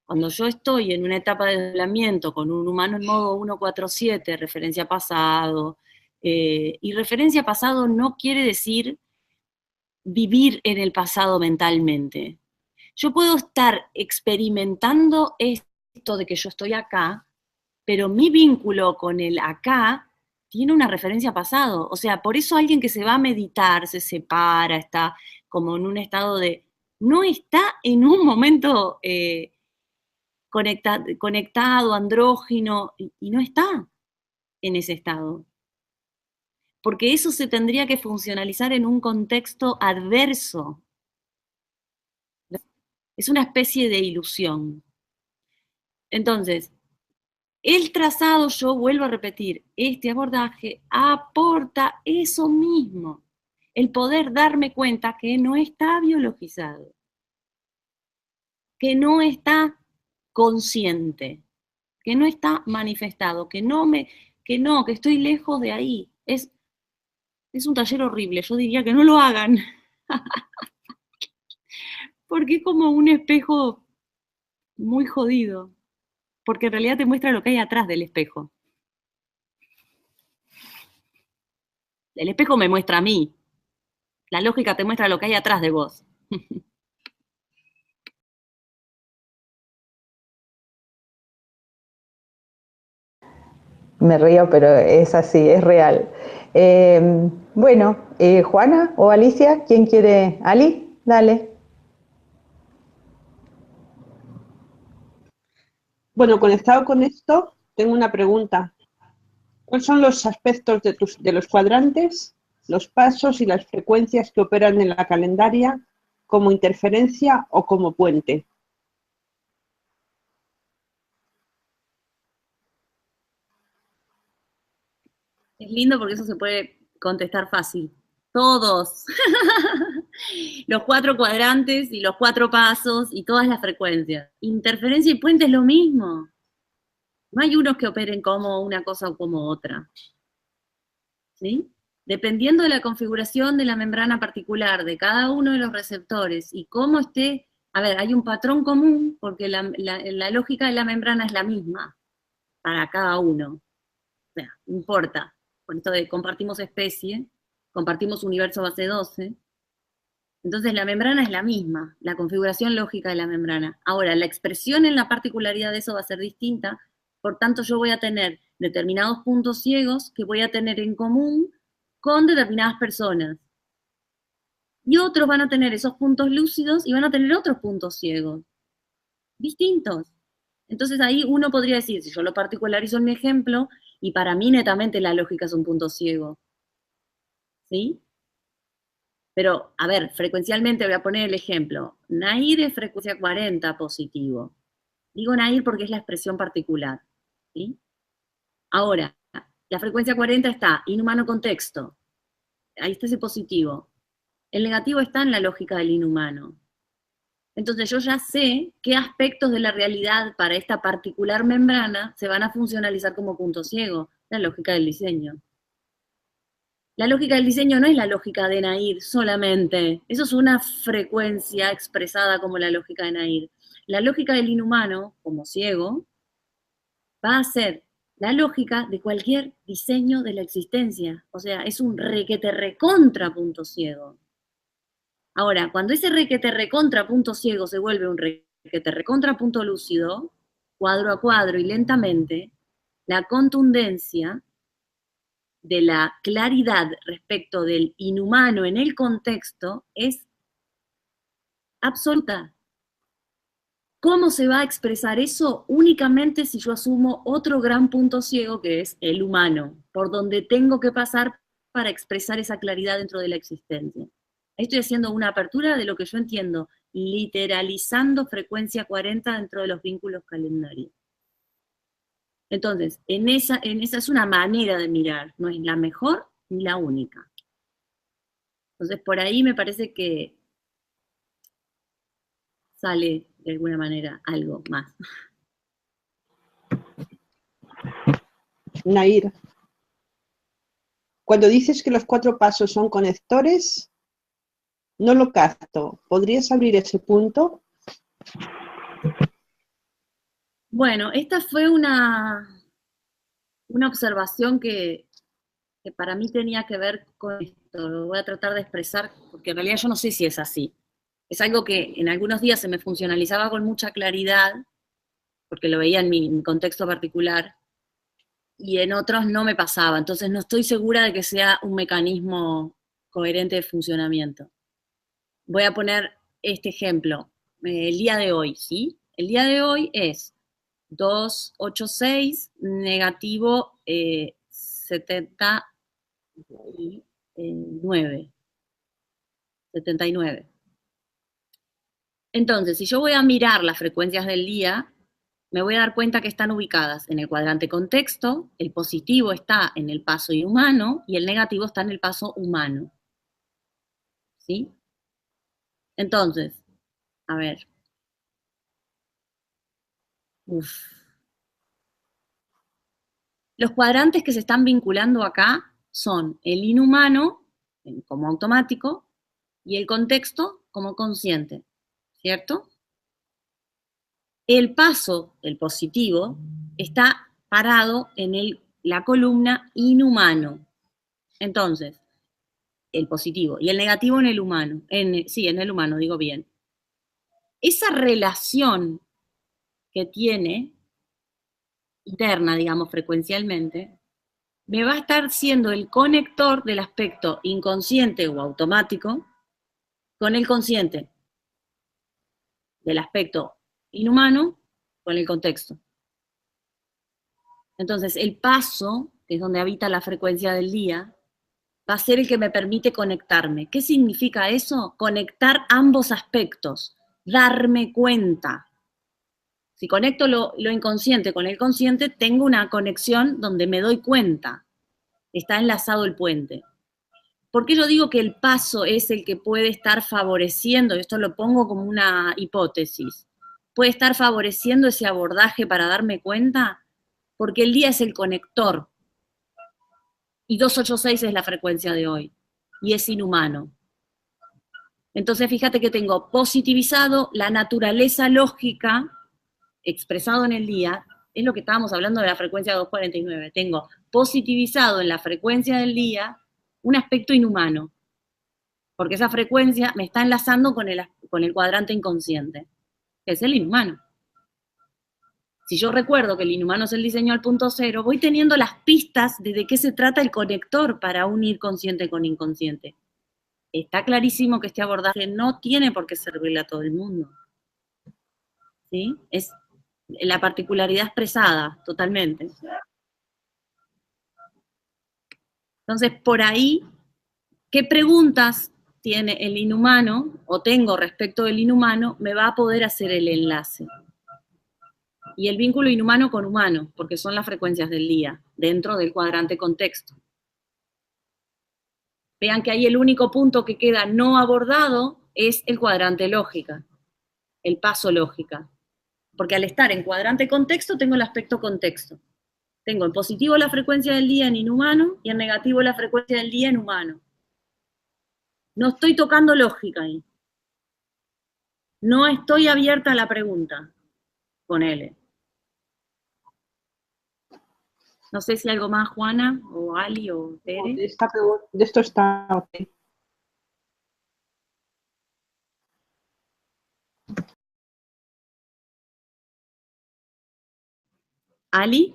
[SPEAKER 2] Cuando yo estoy en una etapa de desdoblamiento con un humano en modo 147, referencia pasado, y referencia pasado no quiere decir vivir en el pasado mentalmente. Yo puedo estar experimentando esto de que yo estoy acá, pero mi vínculo con el acá tiene una referencia pasado. O sea, por eso alguien que se va a meditar, se separa, está como en un estado de... no está en un momento conectado, andrógino, y no está en ese estado. Porque eso se tendría que funcionalizar en un contexto adverso. Es una especie de ilusión. Entonces, el trazado, yo vuelvo a repetir, este abordaje aporta eso mismo, el poder darme cuenta que no está biologizado, que no está consciente, que no está manifestado, que estoy lejos de ahí. Es un taller horrible, yo diría que no lo hagan. porque es como un espejo muy jodido, porque en realidad te muestra lo que hay atrás del espejo. El espejo me muestra a mí, la lógica te muestra lo que hay atrás de vos.
[SPEAKER 1] Me río, pero es así, es real. Bueno, Juana o Alicia, ¿quién quiere? Ali, dale.
[SPEAKER 3] Bueno, conectado con esto, tengo una pregunta. ¿Cuáles son los aspectos de los cuadrantes, los pasos y las frecuencias que operan en la calendaria como interferencia o como puente?
[SPEAKER 2] Es lindo porque eso se puede contestar fácil. Todos. Los 4 cuadrantes y los 4 pasos y todas las frecuencias. Interferencia y puente es lo mismo. No hay unos que operen como una cosa o como otra. ¿Sí? Dependiendo de la configuración de la membrana particular de cada uno de los receptores y cómo esté, a ver, hay un patrón común porque la lógica de la membrana es la misma para cada uno. O sea, no importa. Por esto de compartimos especie, compartimos universo base 12. Entonces la membrana es la misma, la configuración lógica de la membrana. Ahora, la expresión en la particularidad de eso va a ser distinta, por tanto yo voy a tener determinados puntos ciegos que voy a tener en común con determinadas personas. Y otros van a tener esos puntos lúcidos y van a tener otros puntos ciegos, distintos. Entonces ahí uno podría decir, si yo lo particularizo en mi ejemplo, y para mí netamente la lógica es un punto ciego, ¿sí? Pero, a ver, frecuencialmente voy a poner el ejemplo. Nair es frecuencia 40 positivo. Digo Nair porque es la expresión particular, ¿sí? Ahora, la frecuencia 40 está inhumano contexto. Ahí está ese positivo. El negativo está en la lógica del inhumano. Entonces yo ya sé qué aspectos de la realidad para esta particular membrana se van a funcionalizar como punto ciego, la lógica del diseño. La lógica del diseño no es la lógica de Nair solamente, eso es una frecuencia expresada como la lógica de Nair. La lógica del inhumano, como ciego, va a ser la lógica de cualquier diseño de la existencia. O sea, es un requete recontra punto ciego. Ahora, cuando ese requete recontra punto ciego se vuelve un requete recontra punto lúcido, cuadro a cuadro y lentamente, la contundencia de la claridad respecto del inhumano en el contexto es absoluta. ¿Cómo se va a expresar eso? Únicamente si yo asumo otro gran punto ciego que es el humano, por donde tengo que pasar para expresar esa claridad dentro de la existencia. Estoy haciendo una apertura de lo que yo entiendo, literalizando frecuencia 40 dentro de los vínculos calendarios. Entonces, en esa es una manera de mirar, no es la mejor ni la única. Entonces, por ahí me parece que sale de alguna manera algo más.
[SPEAKER 3] Nair, cuando dices que los 4 pasos son conectores, no lo capto. ¿Podrías abrir ese punto?
[SPEAKER 2] Bueno, esta fue una observación que para mí tenía que ver con esto. Lo voy a tratar de expresar, porque en realidad yo no sé si es así. Es algo que en algunos días se me funcionalizaba con mucha claridad, porque lo veía en mi contexto particular, y en otros no me pasaba. Entonces no estoy segura de que sea un mecanismo coherente de funcionamiento. Voy a poner este ejemplo. El día de hoy, ¿sí? El día de hoy es 286 negativo 79. 79. Entonces, si yo voy a mirar las frecuencias del día, me voy a dar cuenta que están ubicadas en el cuadrante contexto, el positivo está en el paso inhumano y el negativo está en el paso humano. ¿Sí? Entonces, a ver. Los cuadrantes que se están vinculando acá son el inhumano como automático y el contexto como consciente. ¿cierto? El paso, el positivo, está parado en la columna inhumano. Entonces, el positivo y el negativo en el humano. Sí, en el humano, digo bien. Esa relación que tiene, interna, digamos, frecuencialmente, me va a estar siendo el conector del aspecto inconsciente o automático con el consciente, del aspecto inhumano con el contexto. Entonces, el paso, que es donde habita la frecuencia del día, va a ser el que me permite conectarme. ¿Qué significa eso? Conectar ambos aspectos, darme cuenta. Si conecto lo inconsciente con el consciente, tengo una conexión donde me doy cuenta. Está enlazado el puente. ¿Por qué yo digo que el paso es el que puede estar favoreciendo? Esto lo pongo como una hipótesis. ¿Puede estar favoreciendo ese abordaje para darme cuenta? Porque el día es el conector. Y 286 es la frecuencia de hoy. Y es inhumano. Entonces, fíjate que tengo positivizado la naturaleza lógica expresado en el día, es lo que estábamos hablando de la frecuencia 249. Tengo positivizado en la frecuencia del día un aspecto inhumano, porque esa frecuencia me está enlazando con el cuadrante inconsciente, que es el inhumano. Si yo recuerdo que el inhumano es el diseño al punto cero, voy teniendo las pistas de qué se trata el conector para unir consciente con inconsciente. Está clarísimo que este abordaje no tiene por qué servirle a todo el mundo. ¿Sí? Es la particularidad expresada, totalmente. Entonces, por ahí, ¿qué preguntas tiene el inhumano, o tengo respecto del inhumano, me va a poder hacer el enlace? Y el vínculo inhumano con humano, porque son las frecuencias del día, dentro del cuadrante contexto. Vean que ahí el único punto que queda no abordado es el cuadrante lógica, el paso lógica. Porque al estar en cuadrante contexto, tengo el aspecto contexto. Tengo en positivo la frecuencia del día en inhumano y en negativo la frecuencia del día en humano. No estoy tocando lógica ahí. No estoy abierta a la pregunta con L. No sé si algo más, Juana, o Ali, o Tere.
[SPEAKER 3] De esto está ok.
[SPEAKER 2] Ali.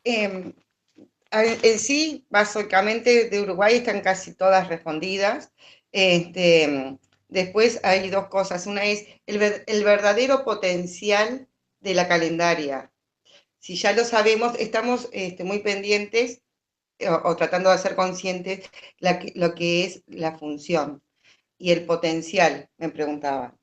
[SPEAKER 4] En sí, básicamente de Uruguay están casi todas respondidas. Después hay dos cosas. Una es el verdadero potencial de la calendaria. Si ya lo sabemos, estamos muy pendientes o tratando de hacer conscientes lo que es la función y el potencial, me preguntaba.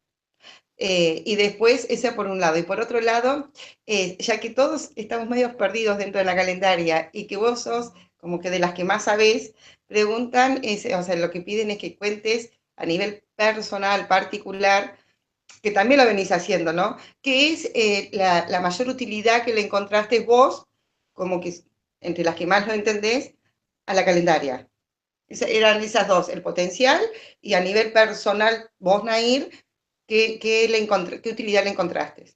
[SPEAKER 4] Y después, esa por un lado. Y por otro lado, ya que todos estamos medio perdidos dentro de la calendaria y que vos sos como que de las que más sabés, preguntan, o sea, lo que piden es que cuentes a nivel personal, particular, que también lo venís haciendo, ¿no? ¿Qué es la mayor utilidad que le encontraste vos, como que entre las que más lo entendés, a la calendaria? Eran esas dos, el potencial y a nivel personal, vos, Nair, ¿qué utilidad le encontraste?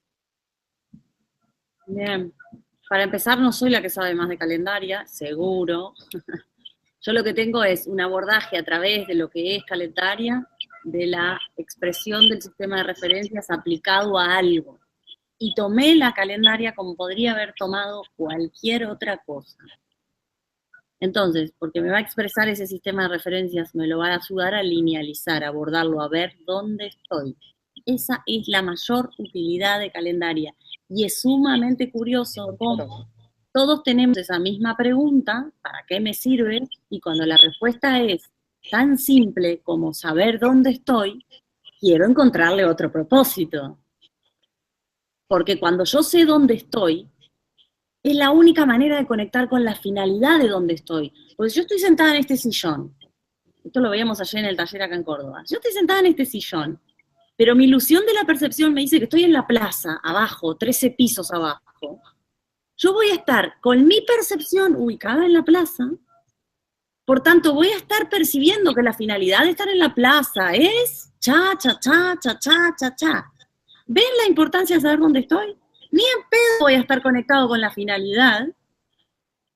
[SPEAKER 2] Bien. Para empezar, no soy la que sabe más de calendaria, seguro. Yo lo que tengo es un abordaje a través de lo que es calendaria, de la expresión del sistema de referencias aplicado a algo. Y tomé la calendaria como podría haber tomado cualquier otra cosa. Entonces, porque me va a expresar ese sistema de referencias, me lo va a ayudar a linealizar, a abordarlo, a ver dónde estoy. Esa es la mayor utilidad de calendaria. Y es sumamente curioso cómo todos tenemos esa misma pregunta, ¿para qué me sirve? Y cuando la respuesta es tan simple como saber dónde estoy, quiero encontrarle otro propósito. Porque cuando yo sé dónde estoy, es la única manera de conectar con la finalidad de dónde estoy. Porque si yo estoy sentada en este sillón, esto lo veíamos ayer en el taller acá en Córdoba, yo estoy sentada en este sillón, pero mi ilusión de la percepción me dice que estoy en la plaza, abajo, 13 pisos abajo. Yo voy a estar con mi percepción ubicada en la plaza, Por tanto, voy a estar percibiendo que la finalidad de estar en la plaza es cha, cha, cha, cha, cha, cha, cha. ¿Ven la importancia de saber dónde estoy? Ni en pedo voy a estar conectado con la finalidad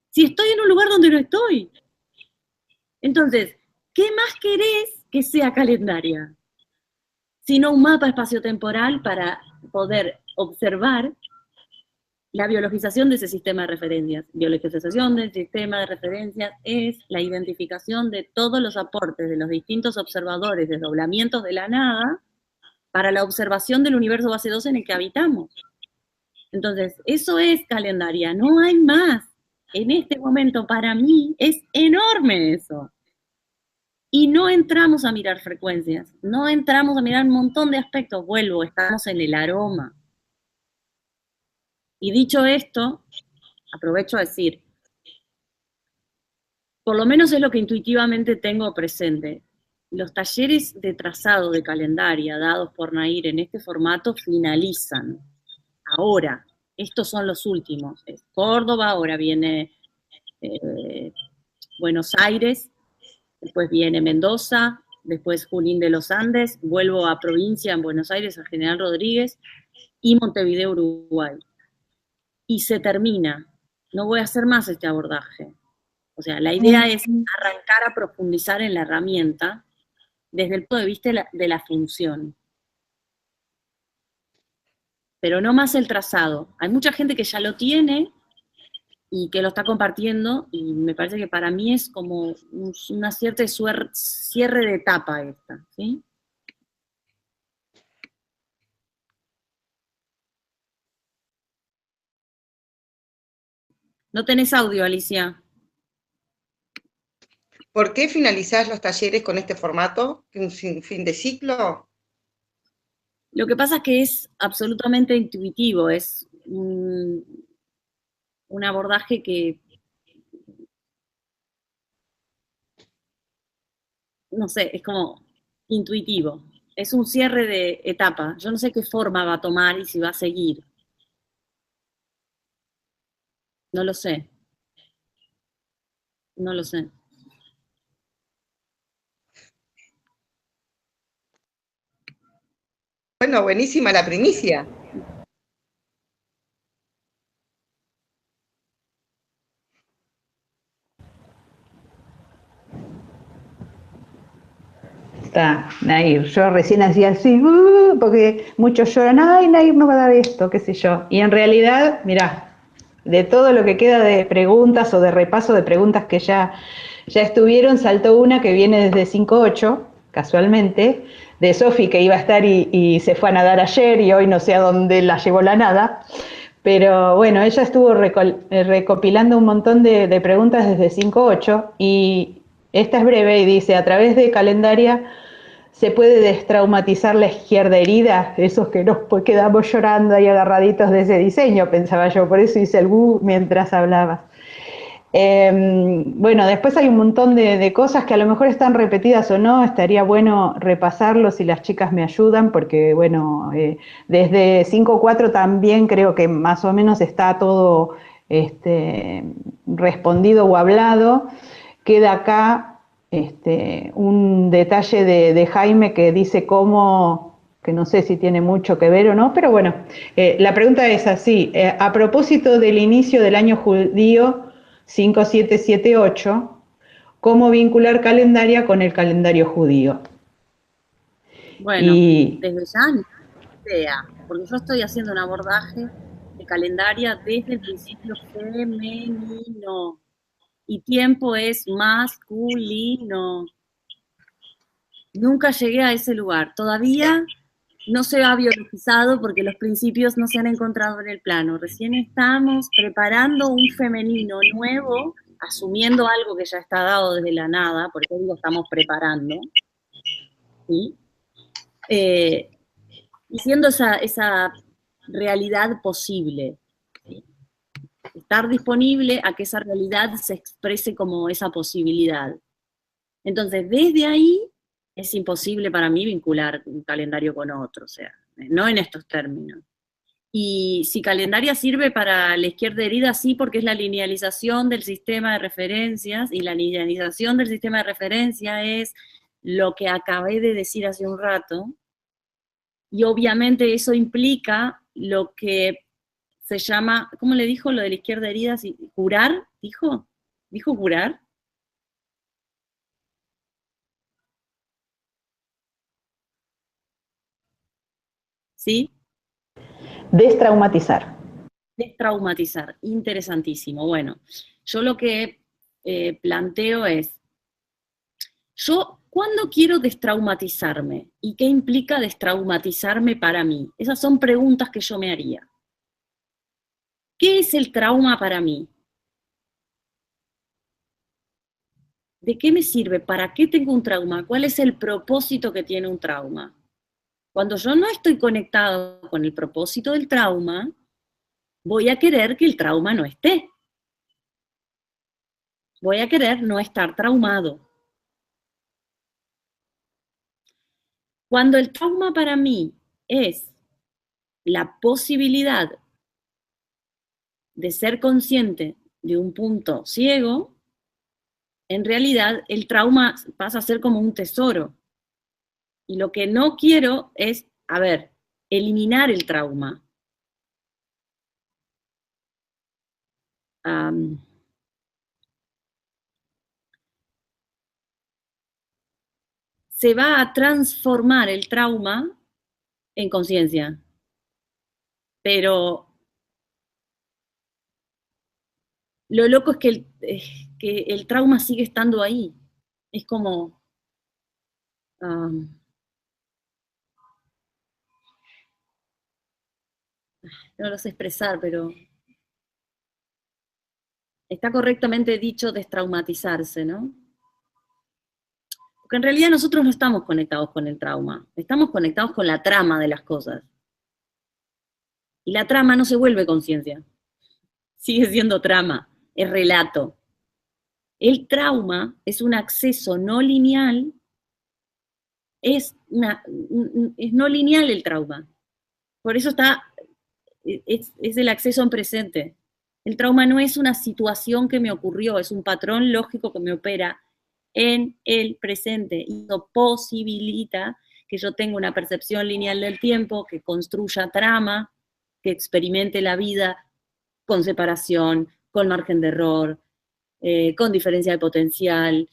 [SPEAKER 2] si estoy en un lugar donde no estoy. Entonces, ¿qué más querés que sea calendaria? Sino un mapa espaciotemporal para poder observar la biologización de ese sistema de referencias. Biologización del sistema de referencias es la identificación de todos los aportes de los distintos observadores, desdoblamientos de la nada, para la observación del universo base 2 en el que habitamos. Entonces, eso es calendaria, no hay más. En este momento, para mí, es enorme eso. Y no entramos a mirar frecuencias, no entramos a mirar un montón de aspectos. Vuelvo, estamos en el aroma. Y dicho esto, aprovecho a decir, por lo menos es lo que intuitivamente tengo presente. Los talleres de trazado de calendaria dados por Nair en este formato finalizan. Ahora, estos son los últimos. Es Córdoba, ahora viene Buenos Aires, después viene Mendoza, después Junín de los Andes, vuelvo a provincia en Buenos Aires, a General Rodríguez, y Montevideo, Uruguay. Y se termina. No voy a hacer más este abordaje. O sea, la idea es arrancar a profundizar en la herramienta desde el punto de vista de la función. Pero no más el trazado. Hay mucha gente que ya lo tiene y que lo está compartiendo, y me parece que para mí es como una cierta cierre de etapa esta, ¿sí? No tenés audio, Alicia.
[SPEAKER 4] ¿Por qué finalizás los talleres con este formato? ¿Un fin de ciclo?
[SPEAKER 2] Lo que pasa es que es absolutamente intuitivo, es un abordaje que, no sé, es como intuitivo. Es un cierre de etapa. Yo no sé qué forma va a tomar y si va a seguir. No lo sé. No lo sé.
[SPEAKER 4] Bueno, buenísima la primicia.
[SPEAKER 1] Está, Nair. Yo recién hacía así, porque muchos lloran, ay, Nair no va a dar esto, qué sé yo. Y en realidad, mirá, de todo lo que queda de preguntas o de repaso de preguntas que ya estuvieron, saltó una que viene desde 5.8, casualmente, de Sofi, que iba a estar y se fue a nadar ayer y hoy no sé a dónde la llevó la nada. Pero bueno, ella estuvo recopilando un montón de preguntas desde 5.8 y esta es breve y dice, a través de calendaria se puede destraumatizar la izquierda herida, esos que nos quedamos llorando ahí agarraditos de ese diseño, pensaba yo, por eso hice el mientras hablabas. Bueno, después hay un montón de cosas que a lo mejor están repetidas o no, estaría bueno repasarlo si las chicas me ayudan, porque bueno, desde 5.4 también creo que más o menos está todo respondido o hablado. Queda acá un detalle de Jaime que dice cómo, que no sé si tiene mucho que ver o no, pero bueno, la pregunta es así, a propósito del inicio del año judío 5778, ¿cómo vincular calendaria con el calendario judío?
[SPEAKER 2] Bueno, desde ya ni idea, porque yo estoy haciendo un abordaje de calendaria desde el principio femenino. Y tiempo es masculino. Nunca llegué a ese lugar. Todavía no se ha biologizado porque los principios no se han encontrado en el plano. Recién estamos preparando un femenino nuevo, asumiendo algo que ya está dado desde la nada, por eso digo estamos preparando, ¿sí? Y siendo esa realidad posible. ¿Sí? Estar disponible a que esa realidad se exprese como esa posibilidad. Entonces, desde ahí es imposible para mí vincular un calendario con otro, o sea, no en estos términos. Y si calendaria sirve para la izquierda herida, sí, porque es la linealización del sistema de referencias, y la linealización del sistema de referencia es lo que acabé de decir hace un rato, y obviamente eso implica lo que se llama, ¿cómo le dijo lo de la izquierda herida? ¿Curar? ¿Dijo? ¿Dijo curar? ¿Sí?
[SPEAKER 1] Destraumatizar.
[SPEAKER 2] Destraumatizar, interesantísimo. Bueno, yo lo que planteo es, ¿cuándo quiero destraumatizarme? ¿Y qué implica destraumatizarme para mí? Esas son preguntas que yo me haría. ¿Qué es el trauma para mí? ¿De qué me sirve? ¿Para qué tengo un trauma? ¿Cuál es el propósito que tiene un trauma? Cuando yo no estoy conectado con el propósito del trauma, voy a querer que el trauma no esté. Voy a querer no estar traumado. Cuando el trauma para mí es la posibilidad de ser consciente de un punto ciego, en realidad el trauma pasa a ser como un tesoro. Y lo que no quiero es, eliminar el trauma. Se va a transformar el trauma en conciencia. Pero lo loco es que el trauma sigue estando ahí. Es como... no lo sé expresar, pero está correctamente dicho destraumatizarse, ¿no? Porque en realidad nosotros no estamos conectados con el trauma, estamos conectados con la trama de las cosas. Y la trama no se vuelve conciencia, sigue siendo trama, es relato. El trauma es un acceso no lineal, es no lineal el trauma. Por eso es el acceso en presente. El trauma no es una situación que me ocurrió, es un patrón lógico que me opera en el presente y eso posibilita que yo tenga una percepción lineal del tiempo, que construya trama, que experimente la vida con separación, con margen de error, con diferencia de potencial,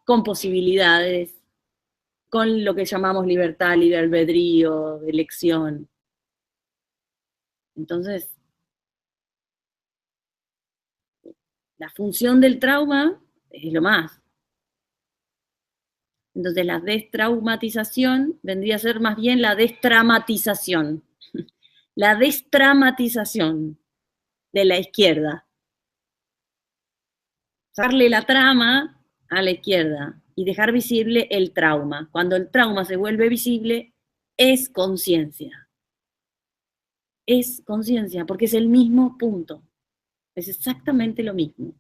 [SPEAKER 2] con posibilidades, con lo que llamamos libertad, libre albedrío, elección. Entonces, la función del trauma es lo más. Entonces la destraumatización vendría a ser más bien la destramatización. La destramatización de la izquierda. Darle la trama a la izquierda y dejar visible el trauma. Cuando el trauma se vuelve visible, es conciencia. Es conciencia, porque es el mismo punto. Es exactamente lo mismo.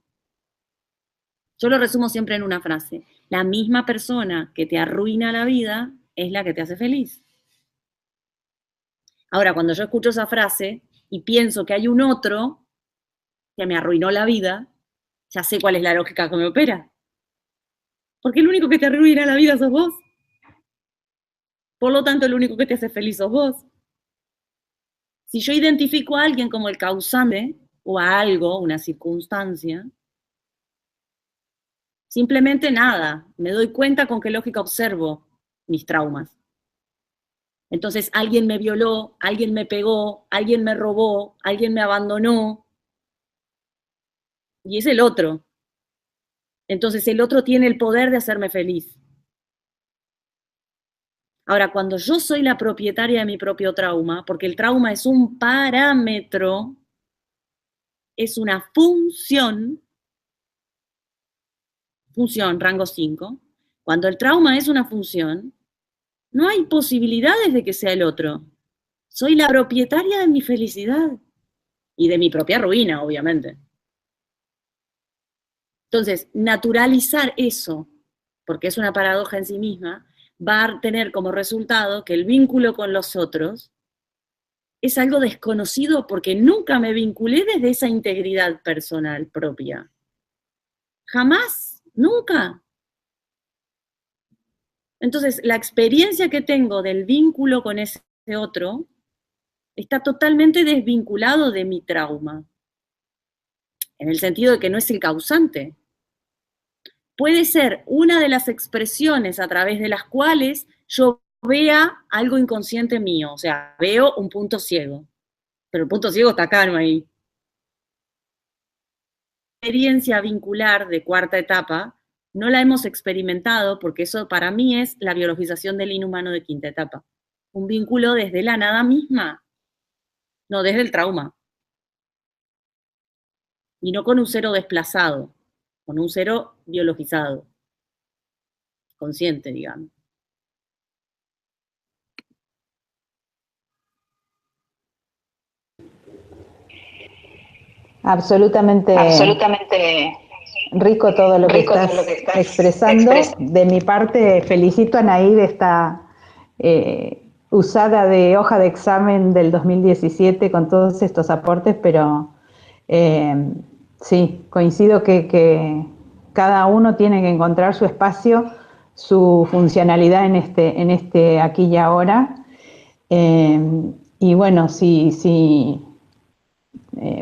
[SPEAKER 2] Yo lo resumo siempre en una frase. La misma persona que te arruina la vida es la que te hace feliz. Ahora, cuando yo escucho esa frase y pienso que hay un otro que me arruinó la vida, ya sé cuál es la lógica que me opera. Porque el único que te arruina la vida sos vos. Por lo tanto, el único que te hace feliz sos vos. Si yo identifico a alguien como el causante o a algo, una circunstancia, simplemente nada, me doy cuenta con qué lógica observo mis traumas. Entonces, alguien me violó, alguien me pegó, alguien me robó, alguien me abandonó, y es el otro. Entonces, el otro tiene el poder de hacerme feliz. Ahora, cuando yo soy la propietaria de mi propio trauma, porque el trauma es un parámetro, es una función, rango 5, cuando el trauma es una función, no hay posibilidades de que sea el otro. Soy la propietaria de mi felicidad y de mi propia ruina, obviamente. Entonces, naturalizar eso, porque es una paradoja en sí misma, va a tener como resultado que el vínculo con los otros es algo desconocido porque nunca me vinculé desde esa integridad personal propia. Jamás, nunca. Entonces, la experiencia que tengo del vínculo con ese otro está totalmente desvinculado de mi trauma, en el sentido de que no es el causante. Puede ser una de las expresiones a través de las cuales yo vea algo inconsciente mío, o sea, veo un punto ciego, pero el punto ciego está acá, no ahí. La experiencia vincular de cuarta etapa no la hemos experimentado porque eso para mí es la biologización del inhumano de quinta etapa. Un vínculo desde la nada misma, no desde el trauma. Y no con un cero desplazado, con un cero biologizado, consciente, digamos.
[SPEAKER 1] Absolutamente rico todo lo que estás expresando. De mi parte, felicito a Nair esta usada de hoja de examen del 2017 con todos estos aportes, pero sí, coincido que cada uno tiene que encontrar su espacio, su funcionalidad en este aquí y ahora. Y bueno, sí,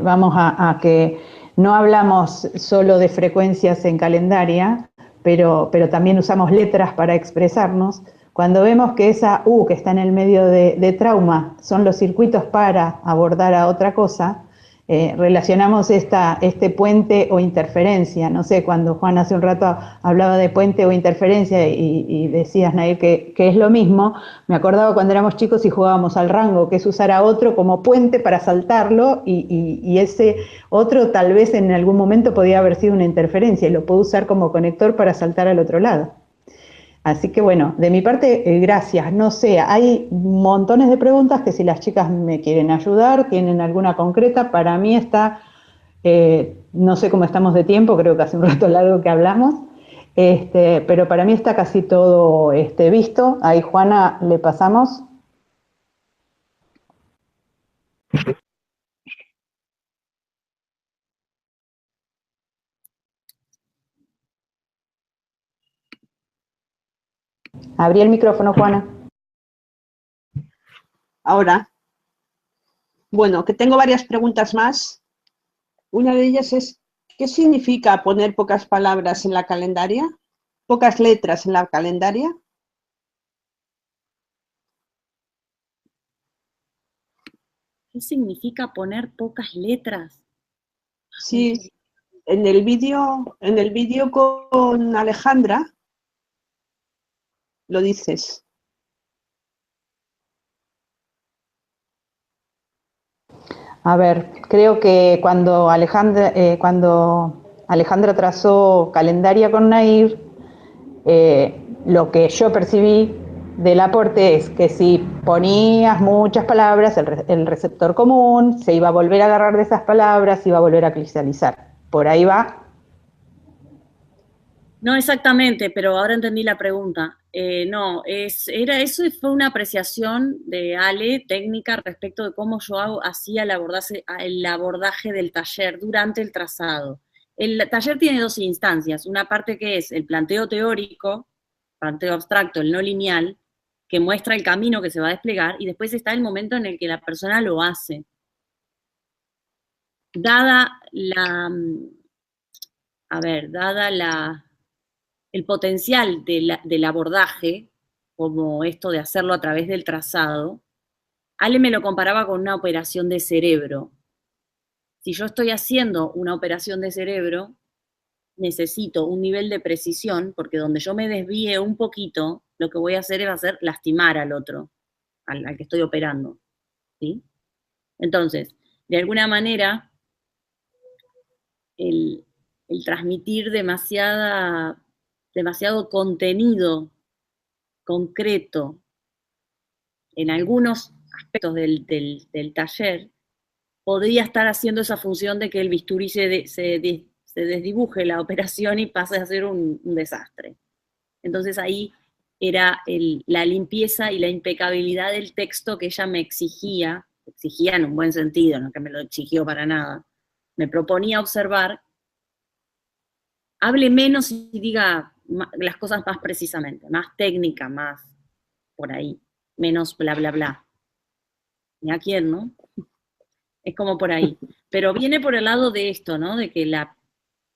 [SPEAKER 1] vamos a que no hablamos solo de frecuencias en calendaria, pero también usamos letras para expresarnos. Cuando vemos que esa U que está en el medio de trauma son los circuitos para abordar a otra cosa, relacionamos este puente o interferencia. No sé, cuando Juan hace un rato hablaba de puente o interferencia y decías, Nair, que es lo mismo, me acordaba cuando éramos chicos y jugábamos al rango, que es usar a otro como puente para saltarlo y ese otro tal vez en algún momento podía haber sido una interferencia y lo puedo usar como conector para saltar al otro lado. Así que bueno, de mi parte, gracias. No sé, hay montones de preguntas que si las chicas me quieren ayudar, tienen alguna concreta, para mí está, no sé cómo estamos de tiempo, creo que hace un rato largo que hablamos, pero para mí está casi todo visto. Ahí Juana le pasamos. Abrí el micrófono, Juana.
[SPEAKER 3] Ahora, bueno, que tengo varias preguntas más. Una de ellas es, ¿qué significa poner pocas palabras en la calendaria? ¿Pocas letras en la calendaria?
[SPEAKER 2] ¿Qué significa poner pocas letras?
[SPEAKER 3] Sí, en el vídeo con Alejandra lo dices.
[SPEAKER 1] A ver, creo que cuando Alejandra trazó calendaria con Nair, lo que yo percibí del aporte es que si ponías muchas palabras, el receptor común se iba a volver a agarrar de esas palabras, iba a volver a cristalizar. ¿Por ahí va?
[SPEAKER 2] No exactamente, pero ahora entendí la pregunta. No, eso fue una apreciación de Ale, técnica, respecto de cómo yo hacía el abordaje del taller durante el trazado. El taller tiene dos instancias, una parte que es el planteo teórico, planteo abstracto, el no lineal, que muestra el camino que se va a desplegar, y después está el momento en el que la persona lo hace. Dada el potencial del abordaje, como esto de hacerlo a través del trazado, Ale me lo comparaba con una operación de cerebro. Si yo estoy haciendo una operación de cerebro, necesito un nivel de precisión, porque donde yo me desvíe un poquito, lo que voy a hacer es lastimar al otro, al que estoy operando, ¿sí? Entonces, de alguna manera, el transmitir demasiado contenido concreto en algunos aspectos del taller, podría estar haciendo esa función de que el bisturí se desdibuje la operación y pase a ser un desastre. Entonces ahí era la limpieza y la impecabilidad del texto que ella me exigía, exigía en un buen sentido, no que me lo exigió para nada, me proponía observar, hable menos y diga las cosas más precisamente, más técnica, más por ahí, menos bla, bla, bla. Ni a quién, ¿no? Es como por ahí. Pero viene por el lado de esto, ¿no? De que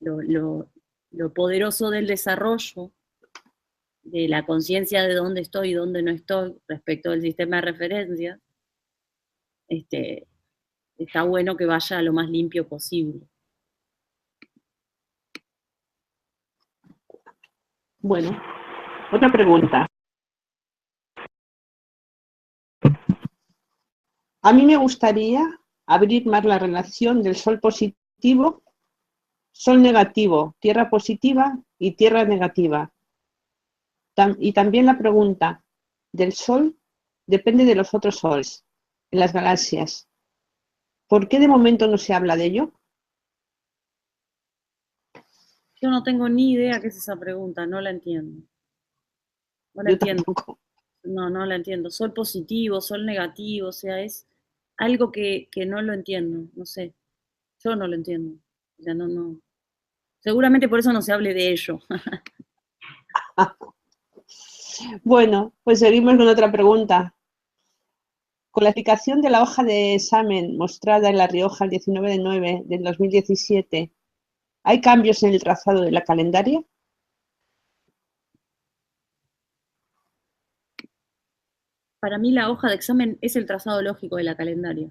[SPEAKER 2] lo poderoso del desarrollo, de la conciencia de dónde estoy y dónde no estoy respecto del sistema de referencia, está bueno que vaya lo más limpio posible.
[SPEAKER 3] Bueno, otra pregunta. A mí me gustaría abrir más la relación del sol positivo, sol negativo, tierra positiva y tierra negativa. Y también la pregunta del sol depende de los otros soles en las galaxias. ¿Por qué de momento no se habla de ello?
[SPEAKER 2] Yo no tengo ni idea qué es esa pregunta, no la entiendo. No la
[SPEAKER 3] Yo
[SPEAKER 2] entiendo.
[SPEAKER 3] tampoco.
[SPEAKER 2] No la entiendo. Sol positivo, sol negativo, o sea, es algo que no lo entiendo, no sé. Yo no lo entiendo. O sea, no. Seguramente por eso no se hable de ello.
[SPEAKER 3] Bueno, pues seguimos con otra pregunta. Con la aplicación de la hoja de examen mostrada en La Rioja el 19/9 del 2017, ¿hay cambios en el trazado de la calendaria?
[SPEAKER 2] Para mí la hoja de examen es el trazado lógico de la calendaria.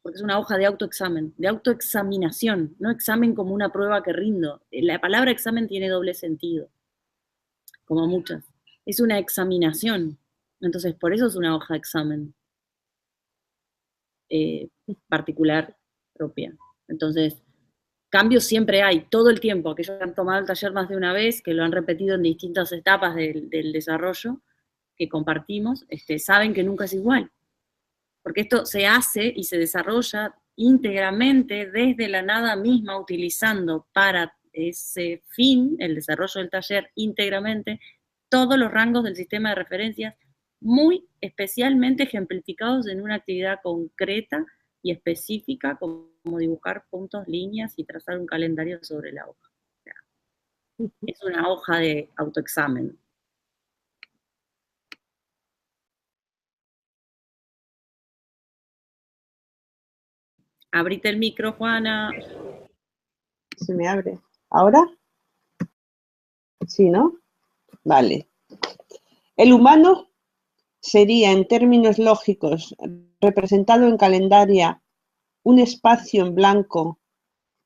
[SPEAKER 2] Porque es una hoja de autoexamen, de autoexaminación, no examen como una prueba que rindo. La palabra examen tiene doble sentido, como muchas. Es una examinación, entonces por eso es una hoja de examen particular, propia. Entonces, cambios siempre hay, todo el tiempo. Aquellos que han tomado el taller más de una vez, que lo han repetido en distintas etapas del desarrollo que compartimos, saben que nunca es igual. Porque esto se hace y se desarrolla íntegramente desde la nada misma, utilizando para ese fin, el desarrollo del taller íntegramente, todos los rangos del sistema de referencias, muy especialmente ejemplificados en una actividad concreta y específica, como dibujar puntos, líneas y trazar un calendario sobre la hoja. O sea, es una hoja de autoexamen. Abrite el micro, Juana.
[SPEAKER 3] Se me abre. ¿Ahora? Sí, ¿no? Vale. El humano sería, en términos lógicos, representado en calendaria, un espacio en blanco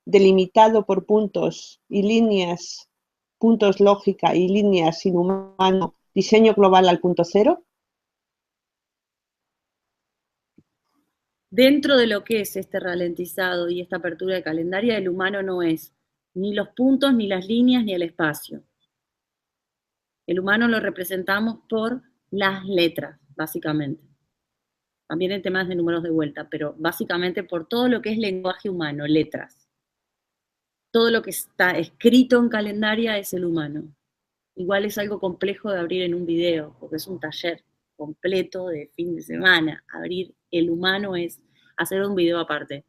[SPEAKER 3] delimitado por puntos y líneas, puntos lógica y líneas sin humano, diseño global al punto cero.
[SPEAKER 2] Dentro de lo que es este ralentizado y esta apertura de calendaria, el humano no es ni los puntos, ni las líneas, ni el espacio. El humano lo representamos por las letras, básicamente. También en temas de números de vuelta, pero básicamente por todo lo que es lenguaje humano, letras. Todo lo que está escrito en calendaria es el humano. Igual es algo complejo de abrir en un video, porque es un taller completo de fin de semana. Abrir el humano es hacer un video aparte.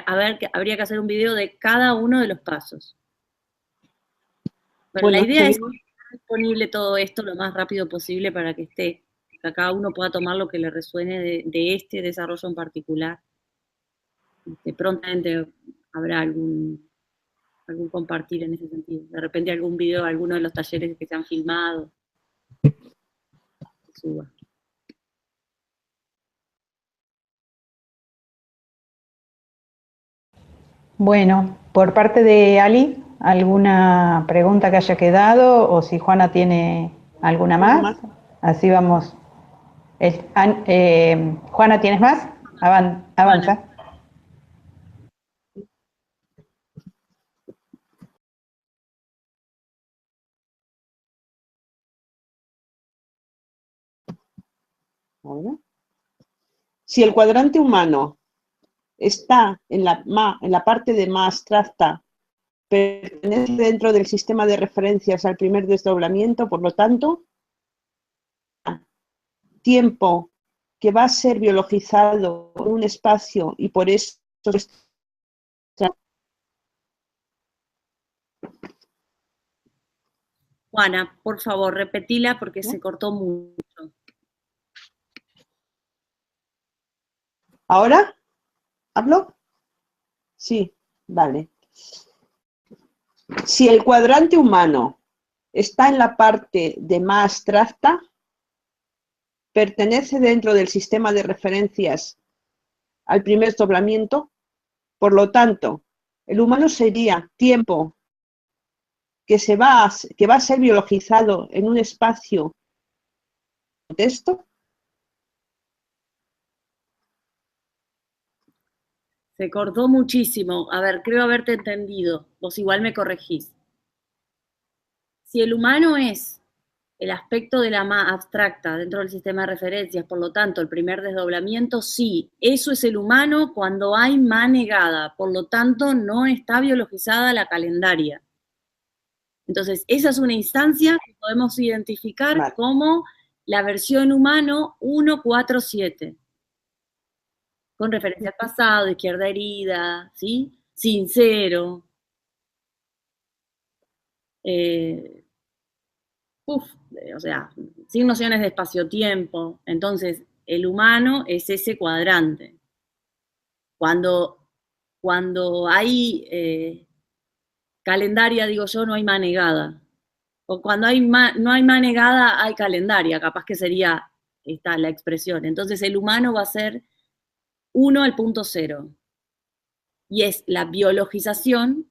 [SPEAKER 2] Habría que hacer un video de cada uno de los pasos. Bueno, la idea es que esté disponible todo esto lo más rápido posible para que esté, que cada uno pueda tomar lo que le resuene de este desarrollo en particular. Prontamente habrá algún compartir en ese sentido. De repente algún video, alguno de los talleres que se han filmado, se suba.
[SPEAKER 1] Bueno, por parte de Ali, ¿alguna pregunta que haya quedado? O si Juana tiene alguna más. Así vamos. Juana, ¿tienes más? Avanza.
[SPEAKER 3] Ahora. Si el cuadrante humano está en la parte de más abstracta, pertenece dentro del sistema de referencias al primer desdoblamiento, por lo tanto, tiempo que va a ser biologizado en un espacio y por eso...
[SPEAKER 2] Juana, por favor, repetila porque se cortó mucho.
[SPEAKER 3] ¿Ahora? ¿Hablo? Sí, vale. Si el cuadrante humano está en la parte de más abstracta, pertenece dentro del sistema de referencias al primer desdoblamiento, por lo tanto, el humano sería tiempo que va a ser biologizado en un espacio de texto.
[SPEAKER 2] Se cortó muchísimo. A ver, creo haberte entendido. Vos igual me corregís. Si el humano es el aspecto de la más abstracta dentro del sistema de referencias, por lo tanto, el primer desdoblamiento, sí, eso es el humano cuando hay ma negada, por lo tanto, no está biologizada la calendaria. Entonces, esa es una instancia que podemos identificar como la versión humano 147, con referencia al pasado, izquierda herida, ¿sí? Sincero. O sea, sin nociones de espacio-tiempo. Entonces, el humano es ese cuadrante. Cuando hay calendaria, digo yo, no hay manegada. O cuando no hay manegada, hay calendaria, capaz que sería esta la expresión. Entonces, el humano va a ser 1 al punto 0. Y es la biologización.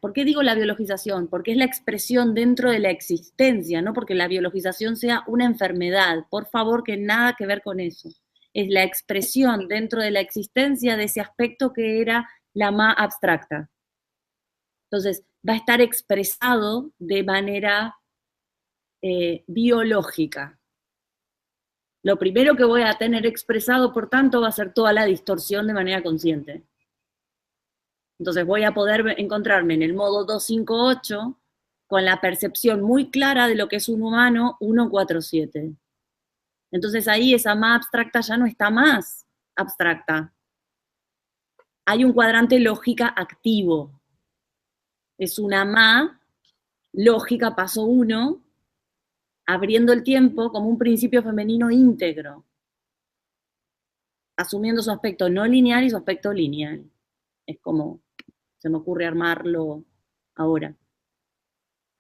[SPEAKER 2] ¿Por qué digo la biologización? Porque es la expresión dentro de la existencia, no porque la biologización sea una enfermedad. Por favor, que nada que ver con eso. Es la expresión dentro de la existencia de ese aspecto que era la más abstracta. Entonces, va a estar expresado de manera biológica. Lo primero que voy a tener expresado, por tanto, va a ser toda la distorsión de manera consciente. Entonces voy a poder encontrarme en el modo 258 con la percepción muy clara de lo que es un humano 147. Entonces ahí esa más abstracta ya no está más abstracta. Hay un cuadrante lógica activo. Es una ma lógica paso 1, abriendo el tiempo como un principio femenino íntegro, asumiendo su aspecto no lineal y su aspecto lineal. Es como se me ocurre armarlo ahora.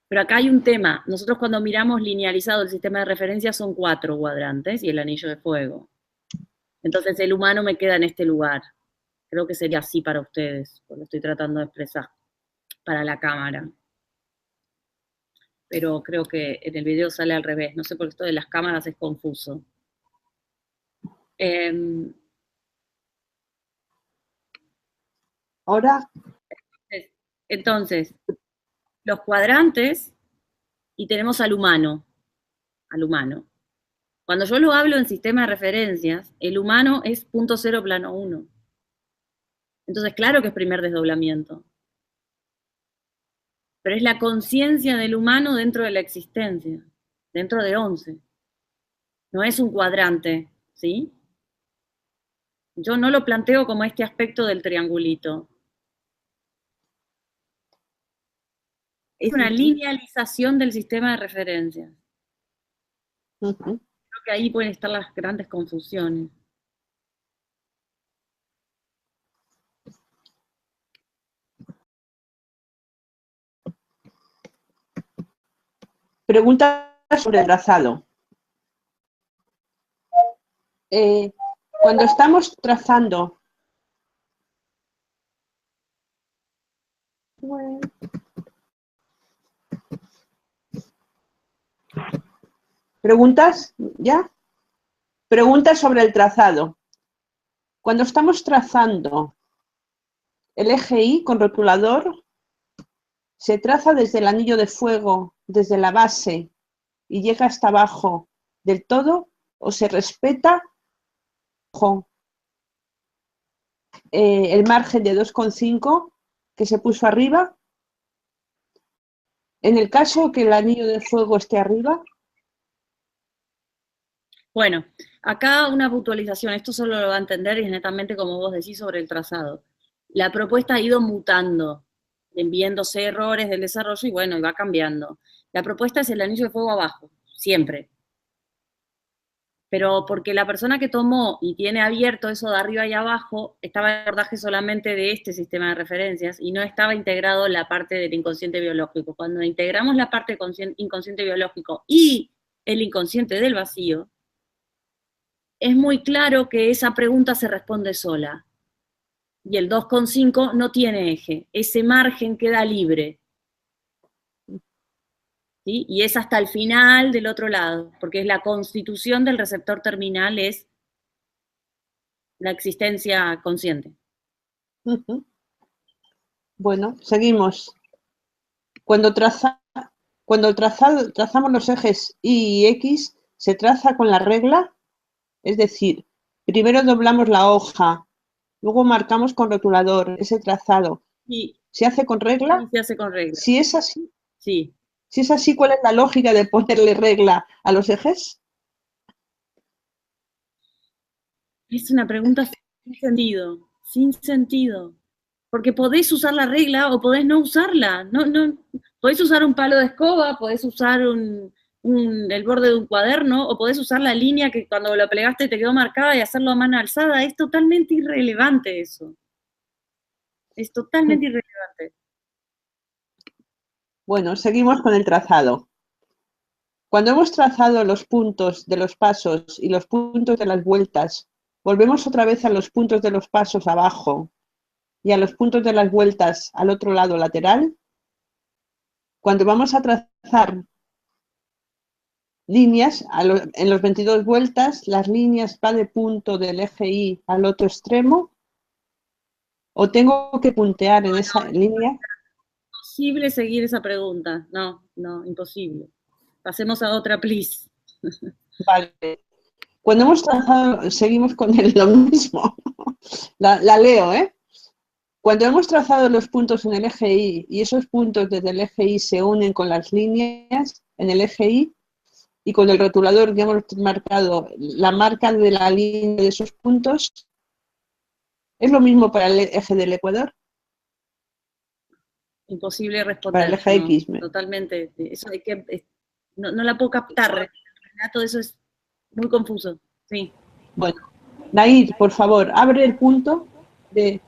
[SPEAKER 2] Pero acá hay un tema. Nosotros cuando miramos linealizado el sistema de referencia son 4 cuadrantes y el anillo de fuego. Entonces el humano me queda en este lugar. Creo que sería así para ustedes, lo estoy tratando de expresar para la cámara. Pero creo que en el video sale al revés. No sé por qué esto de las cámaras es confuso.
[SPEAKER 3] Ahora.
[SPEAKER 2] Entonces, los cuadrantes y tenemos al humano. Al humano. Cuando yo lo hablo en sistema de referencias, el humano es punto 0 plano 1. Entonces, claro que es primer desdoblamiento. Pero es la conciencia del humano dentro de la existencia, dentro de 11. No es un cuadrante, ¿sí? Yo no lo planteo como este aspecto del triangulito. Es una linealización del sistema de referencias. Creo que ahí pueden estar las grandes confusiones.
[SPEAKER 3] Pregunta sobre el trazado. Cuando estamos trazando... ¿Preguntas? ¿Ya? Preguntas sobre el trazado. Cuando estamos trazando el eje Y con rotulador, se traza desde el anillo de fuego, desde la base, y llega hasta abajo del todo, o se respeta el margen de 2,5 que se puso arriba. En el caso que el anillo de fuego esté arriba.
[SPEAKER 2] Bueno, acá una puntualización, esto solo lo va a entender y es netamente como vos decís sobre el trazado. La propuesta ha ido mutando, viéndose errores del desarrollo y bueno, y va cambiando. La propuesta es el anillo de fuego abajo, siempre. Pero porque la persona que tomó y tiene abierto eso de arriba y abajo, estaba en abordaje solamente de este sistema de referencias y no estaba integrado la parte del inconsciente biológico. Cuando integramos la parte inconsciente biológico y el inconsciente del vacío, es muy claro que esa pregunta se responde sola. Y el 2,5 no tiene eje, ese margen queda libre. ¿Sí? Y es hasta el final del otro lado, porque es la constitución del receptor terminal, es la existencia consciente.
[SPEAKER 3] Ujú. Bueno, seguimos. Cuando trazamos los ejes Y y X, se traza con la regla, es decir, primero doblamos la hoja, luego marcamos con rotulador ese trazado.
[SPEAKER 2] Sí,
[SPEAKER 3] ¿Se hace con regla?
[SPEAKER 2] sí se hace con regla.
[SPEAKER 3] Si es así,
[SPEAKER 2] Sí.
[SPEAKER 3] si es así, ¿cuál es la lógica de ponerle regla a los ejes?
[SPEAKER 2] Es una pregunta sin sentido, sin sentido. Porque podés usar la regla o podés no usarla. No, podés usar un palo de escoba, podés usar el borde de un cuaderno, o podés usar la línea que cuando lo plegaste te quedó marcada y hacerlo a mano alzada. Es totalmente irrelevante eso. Es totalmente irrelevante.
[SPEAKER 3] Bueno, seguimos con el trazado. Cuando hemos trazado los puntos de los pasos y los puntos de las vueltas, volvemos otra vez a los puntos de los pasos abajo y a los puntos de las vueltas al otro lado lateral. Cuando vamos a trazar líneas, en los 22 vueltas, las líneas van de punto del eje Y al otro extremo, o tengo que puntear en esa línea.
[SPEAKER 2] Imposible seguir esa pregunta. No, imposible. Pasemos a otra, please.
[SPEAKER 3] Vale. Cuando hemos trazado, seguimos con lo mismo. La leo, ¿eh? Cuando hemos trazado los puntos en el eje Y y esos puntos desde el eje Y se unen con las líneas en el eje Y y con el rotulador que hemos marcado la marca de la línea de esos puntos, ¿es lo mismo para el eje del ecuador?
[SPEAKER 2] Imposible responder.
[SPEAKER 3] Para el eje X.
[SPEAKER 2] Totalmente. Eso hay que, no la puedo captar. Renato, eso es muy confuso. Sí.
[SPEAKER 3] Bueno, Nair, por favor, abre el punto de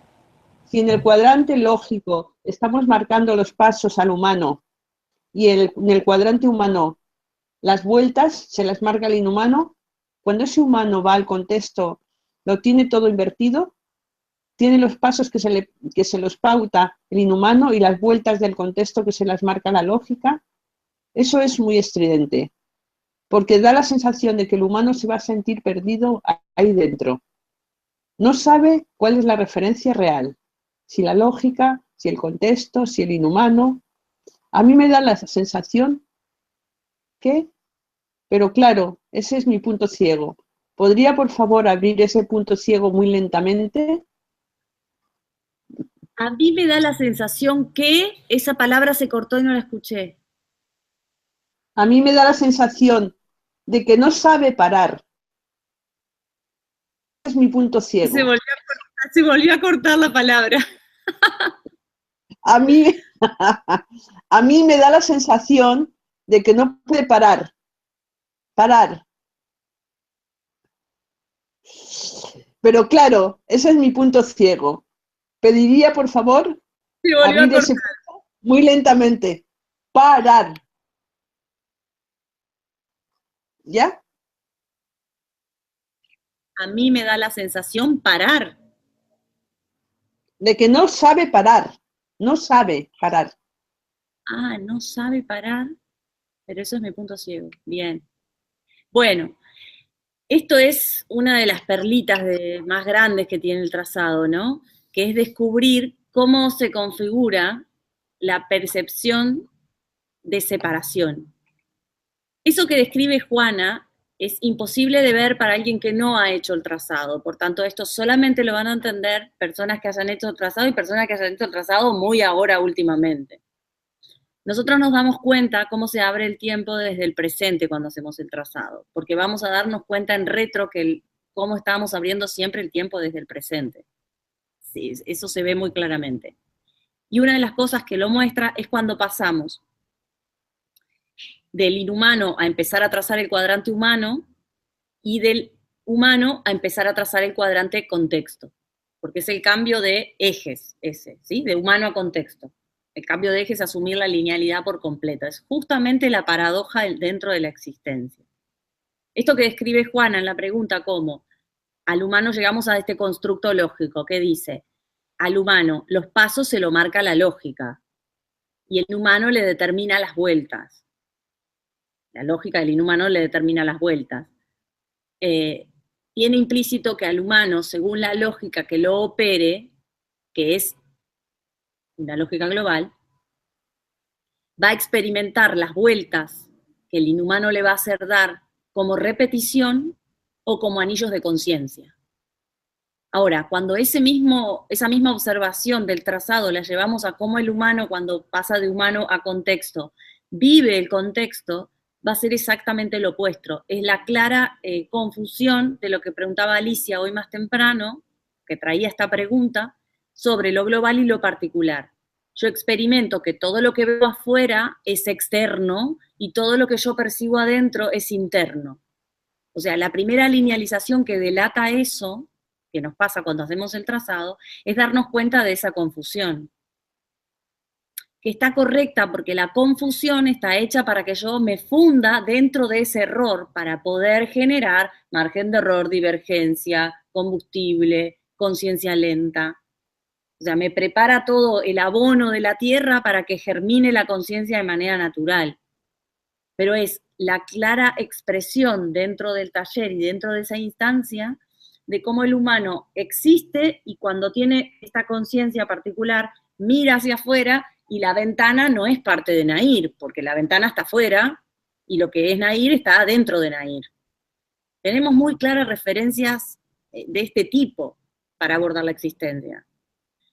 [SPEAKER 3] si en el cuadrante lógico estamos marcando los pasos al humano y en el cuadrante humano las vueltas se las marca el inhumano, cuando ese humano va al contexto, lo tiene todo invertido, tiene los pasos que se los pauta el inhumano y las vueltas del contexto que se las marca la lógica. Eso es muy estridente, porque da la sensación de que el humano se va a sentir perdido ahí dentro. No sabe cuál es la referencia real, si la lógica, si el contexto, si el inhumano. A mí me da la sensación que, pero claro, ese es mi punto ciego. ¿Podría, por favor, abrir ese punto ciego muy lentamente?
[SPEAKER 2] A mí me da la sensación que esa palabra se cortó y no la escuché.
[SPEAKER 3] A mí me da la sensación de que no sabe parar. Ese es mi punto ciego.
[SPEAKER 2] Se volvió a cortar la palabra.
[SPEAKER 3] A mí me da la sensación de que no puede parar. Pero claro, ese es mi punto ciego. Pediría, por favor, abrir ese punto muy lentamente. Parar. ¿Ya?
[SPEAKER 2] A mí me da la sensación parar.
[SPEAKER 3] De que no sabe parar. No sabe parar.
[SPEAKER 2] Ah, no sabe parar, pero eso es mi punto ciego. Bien. Bueno, esto es una de las perlitas más grandes que tiene el trazado, ¿no? Que es descubrir cómo se configura la percepción de separación. Eso que describe Juana es imposible de ver para alguien que no ha hecho el trazado. Por tanto, esto solamente lo van a entender personas que hayan hecho el trazado y personas que hayan hecho el trazado muy ahora últimamente. nosotros nos damos cuenta cómo se abre el tiempo desde el presente cuando hacemos el trazado, porque vamos a darnos cuenta en retro que cómo estábamos abriendo siempre el tiempo desde el presente. Sí, eso se ve muy claramente. Y una de las cosas que lo muestra es cuando pasamos del inhumano a empezar a trazar el cuadrante humano y del humano a empezar a trazar el cuadrante contexto, porque es el cambio de ejes ese, ¿sí? De humano a contexto. El cambio de eje es asumir la linealidad por completa. Es justamente la paradoja dentro de la existencia. Esto que describe Juana en la pregunta como al humano llegamos a este constructo lógico que dice, al humano los pasos se lo marca la lógica y el humano le determina las vueltas. La lógica del inhumano le determina las vueltas. Tiene implícito que al humano, según la lógica que lo opere, que es una lógica global, va a experimentar las vueltas que el inhumano le va a hacer dar como repetición o como anillos de conciencia. Ahora, cuando esa misma observación del trazado la llevamos a cómo el humano, cuando pasa de humano a contexto, vive el contexto, va a ser exactamente lo opuesto. Es la clara confusión de lo que preguntaba Alicia hoy más temprano, que traía esta pregunta, sobre lo global y lo particular. Yo experimento que todo lo que veo afuera es externo y todo lo que yo percibo adentro es interno. O sea, la primera linealización que delata eso, que nos pasa cuando hacemos el trazado, es darnos cuenta de esa confusión. Que está correcta porque la confusión está hecha para que yo me funda dentro de ese error para poder generar margen de error, divergencia, combustible, conciencia lenta. O sea, me prepara todo el abono de la tierra para que germine la conciencia de manera natural. Pero es la clara expresión dentro del taller y dentro de esa instancia de cómo el humano existe y cuando tiene esta conciencia particular mira hacia afuera y la ventana no es parte de Nair, porque la ventana está afuera y lo que es Nair está dentro de Nair. Tenemos muy claras referencias de este tipo para abordar la existencia.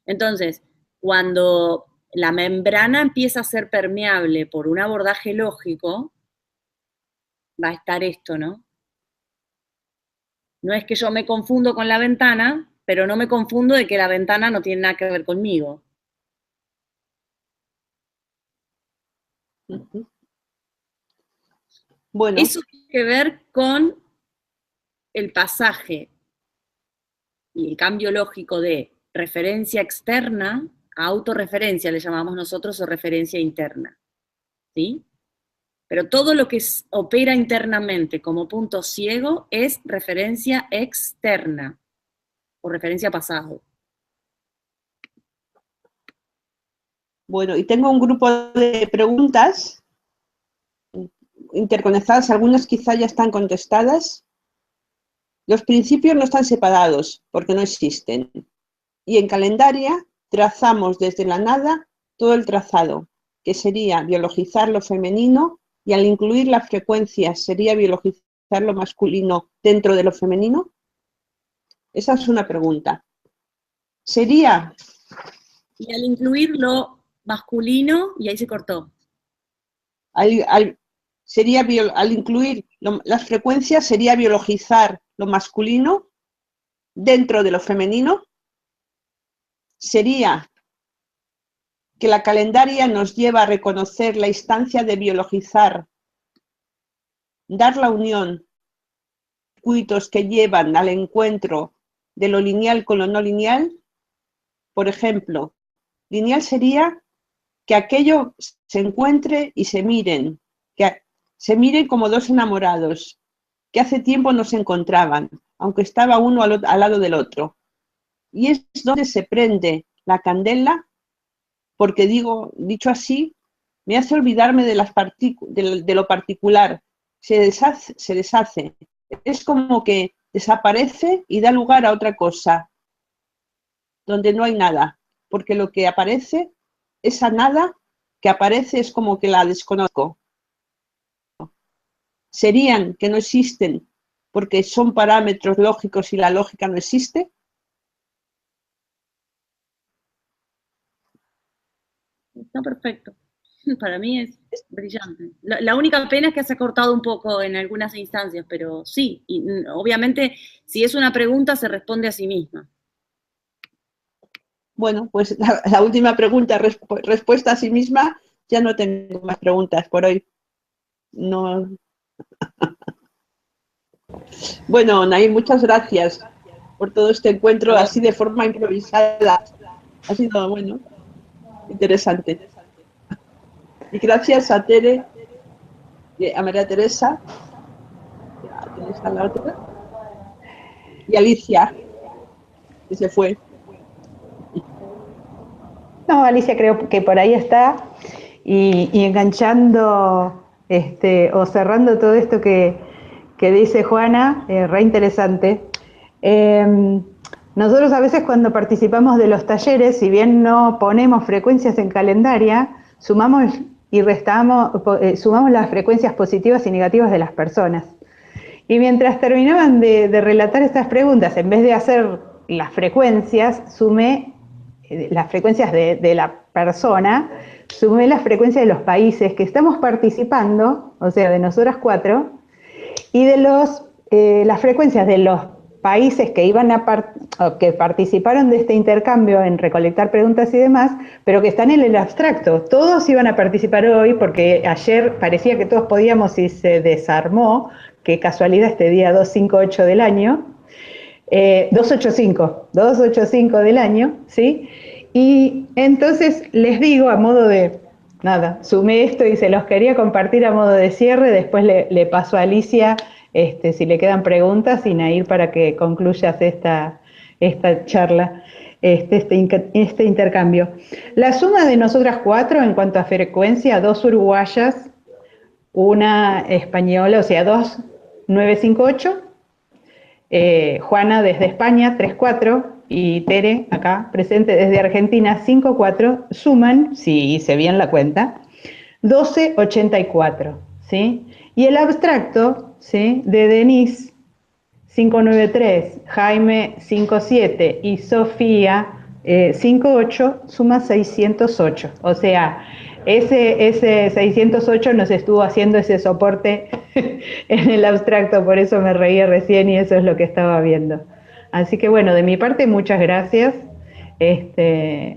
[SPEAKER 2] Entonces, cuando la membrana empieza a ser permeable por un abordaje lógico, va a estar esto, ¿no? No es que yo me confundo con la ventana, pero no me confundo de que la ventana no tiene nada que ver conmigo. Bueno. Eso tiene que ver con el pasaje y el cambio lógico de referencia externa a autorreferencia, le llamamos nosotros, o referencia interna. ¿Sí? Pero todo lo que opera internamente como punto ciego es referencia externa o referencia pasado.
[SPEAKER 3] Bueno, y tengo un grupo de preguntas interconectadas, algunas quizá ya están contestadas. Los principios no están separados porque no existen. Y en calendaria trazamos desde la nada todo el trazado, que sería biologizar lo femenino, y al incluir la frecuencia sería biologizar lo masculino dentro de lo femenino. Esa es una pregunta. Sería...
[SPEAKER 2] Y al incluir lo masculino, y ahí se cortó.
[SPEAKER 3] Al incluir las frecuencias sería biologizar lo masculino dentro de lo femenino. Sería que la calendaria nos lleva a reconocer la instancia de biologizar, dar la unión, circuitos que llevan al encuentro de lo lineal con lo no lineal. Por ejemplo, lineal sería que aquello se encuentre y se miren, que se miren como dos enamorados, que hace tiempo no se encontraban, aunque estaba uno al lado del otro. Y es donde se prende la candela, porque dicho así, me hace olvidarme de lo particular, se deshace. Es como que desaparece y da lugar a otra cosa, donde no hay nada, porque lo que aparece, esa nada que aparece es como que la desconozco. ¿Serían que no existen porque son parámetros lógicos y la lógica no existe?
[SPEAKER 2] Está perfecto. Para mí es brillante. La única pena es que se ha cortado un poco en algunas instancias, pero sí, y obviamente si es una pregunta se responde a sí misma.
[SPEAKER 3] Bueno, pues la última pregunta, respuesta a sí misma, ya no tengo más preguntas por hoy. No. Bueno, Nair, muchas gracias por todo este encuentro así de forma improvisada. Ha sido, bueno, interesante. Y gracias a Tere, a María Teresa, a la otra, y a Alicia, que se fue.
[SPEAKER 1] No, Alicia creo que por ahí está, y enganchando o cerrando todo esto que dice Juana, re interesante. Nosotros a veces cuando participamos de los talleres, si bien no ponemos frecuencias en calendaria, sumamos y restamos, sumamos las frecuencias positivas y negativas de las personas. Y mientras terminaban de relatar estas preguntas, en vez de hacer las frecuencias, sumé las frecuencias de la persona, sumé las frecuencias de los países que estamos participando, o sea, de nosotras 4, y de las frecuencias de los países que que participaron de este intercambio en recolectar preguntas y demás, pero que están en el abstracto. Todos iban a participar hoy porque ayer parecía que todos podíamos y se desarmó, qué casualidad este día 258 del año, 285 del año, ¿sí? Y entonces les digo a modo de, nada, sumé esto y se los quería compartir a modo de cierre, después le paso a Alicia si le quedan preguntas y Nair para que concluyas esta charla, este intercambio. La suma de nosotras 4 en cuanto a frecuencia, 2 uruguayas, una española, o sea, 2958, Juana desde España, 34, y Tere, acá presente desde Argentina, 54, suman, si hice bien la cuenta, 1284, ¿sí? Y el abstracto, ¿sí?, de Denise, 593, Jaime, 57 y Sofía, 58, suma 608. O sea, ese 608 nos estuvo haciendo ese soporte en el abstracto, por eso me reía recién y eso es lo que estaba viendo. Así que bueno, de mi parte, muchas gracias. Y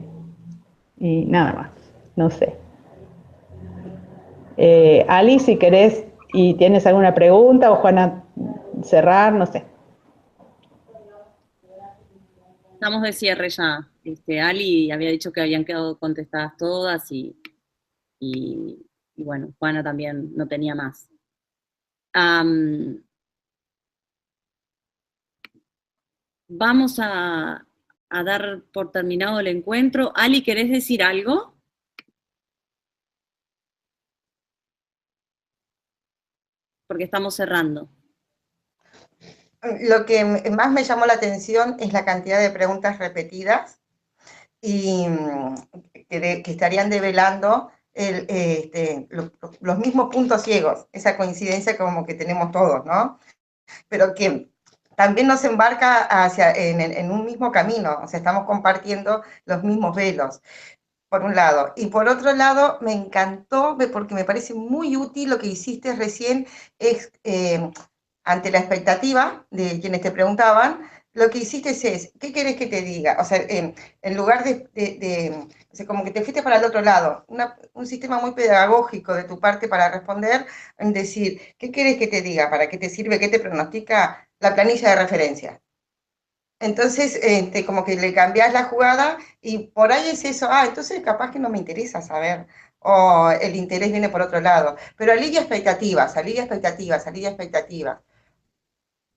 [SPEAKER 1] nada más, no sé. Ali, si querés y tienes alguna pregunta, o Juana, cerrar, no sé.
[SPEAKER 2] Estamos de cierre ya. Ali había dicho que habían quedado contestadas todas y bueno, Juana también no tenía más. Vamos a dar por terminado el encuentro. Ali, ¿querés decir algo? Porque estamos cerrando.
[SPEAKER 4] Lo que más me llamó la atención es la cantidad de preguntas repetidas y que estarían develando los mismos puntos ciegos, esa coincidencia como que tenemos todos, ¿no? Pero que también nos embarca en un mismo camino, o sea, estamos compartiendo los mismos velos, por un lado. Y por otro lado, me encantó, porque me parece muy útil lo que hiciste recién, es, ante la expectativa de quienes te preguntaban, lo que hiciste es, ¿qué querés que te diga? O sea, en lugar o sea, como que te fuiste para el otro lado, un sistema muy pedagógico de tu parte para responder, en decir, ¿qué querés que te diga? ¿Para qué te sirve? ¿Qué te pronostica la planilla de referencia? Entonces, como que le cambiás la jugada y por ahí es eso, entonces capaz que no me interesa saber, o el interés viene por otro lado, pero alivia expectativas, alivia expectativas, alivia expectativas,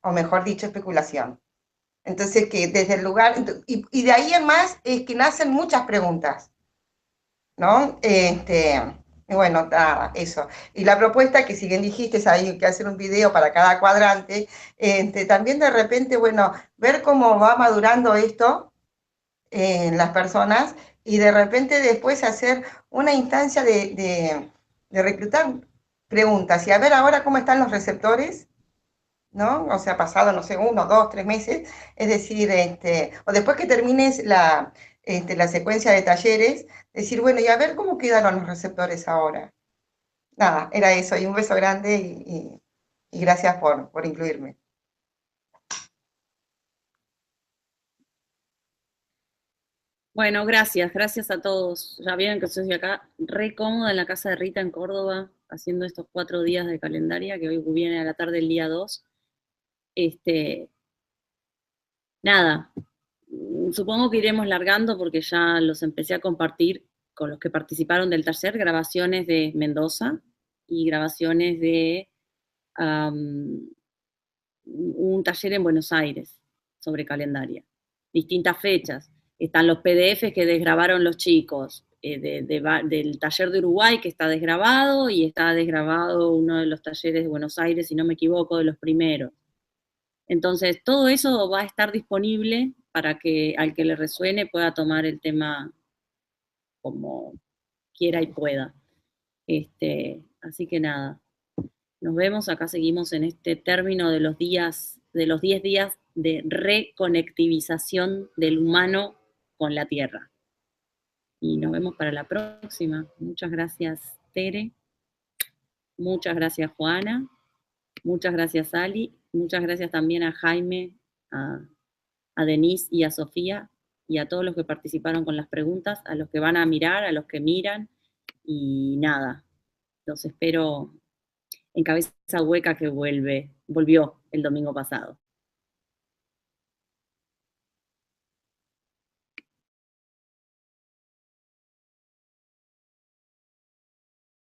[SPEAKER 4] o mejor dicho, especulación. Entonces, que desde el lugar, y de ahí en más es que nacen muchas preguntas, ¿no? Y bueno, nada, eso. Y la propuesta, que si bien dijiste, hay que hacer un video para cada cuadrante, también de repente, bueno, ver cómo va madurando esto en las personas y de repente después hacer una instancia de reclutar preguntas y a ver ahora cómo están los receptores ¿no? O sea, pasado, no sé, 1, 2, 3 meses, es decir, o después que termines la secuencia de talleres, decir, bueno, y a ver cómo quedaron los receptores ahora. Nada, era eso, y un beso grande y gracias por incluirme.
[SPEAKER 2] Bueno, gracias a todos. Ya vieron que estoy acá re cómoda en la casa de Rita en Córdoba, haciendo estos 4 días de calendaria, que hoy viene a la tarde el día 2. Nada, supongo que iremos largando porque ya los empecé a compartir con los que participaron del taller, grabaciones de Mendoza y grabaciones de un taller en Buenos Aires sobre calendaria. Distintas fechas. Están los PDFs que desgrabaron los chicos del taller de Uruguay, que está desgrabado, y está desgrabado uno de los talleres de Buenos Aires, si no me equivoco, de los primeros. Entonces, todo eso va a estar disponible para que al que le resuene pueda tomar el tema como quiera y pueda. Así que nada, nos vemos, acá seguimos en este término de los 10 días de reconectivización del humano con la Tierra. Y nos vemos para la próxima. Muchas gracias, Tere. Muchas gracias, Juana. Muchas gracias, Ali. Muchas gracias también a Jaime, a Denise y a Sofía, y a todos los que participaron con las preguntas, a los que van a mirar, a los que miran, y nada, los espero en Cabeza Hueca, que volvió el domingo pasado.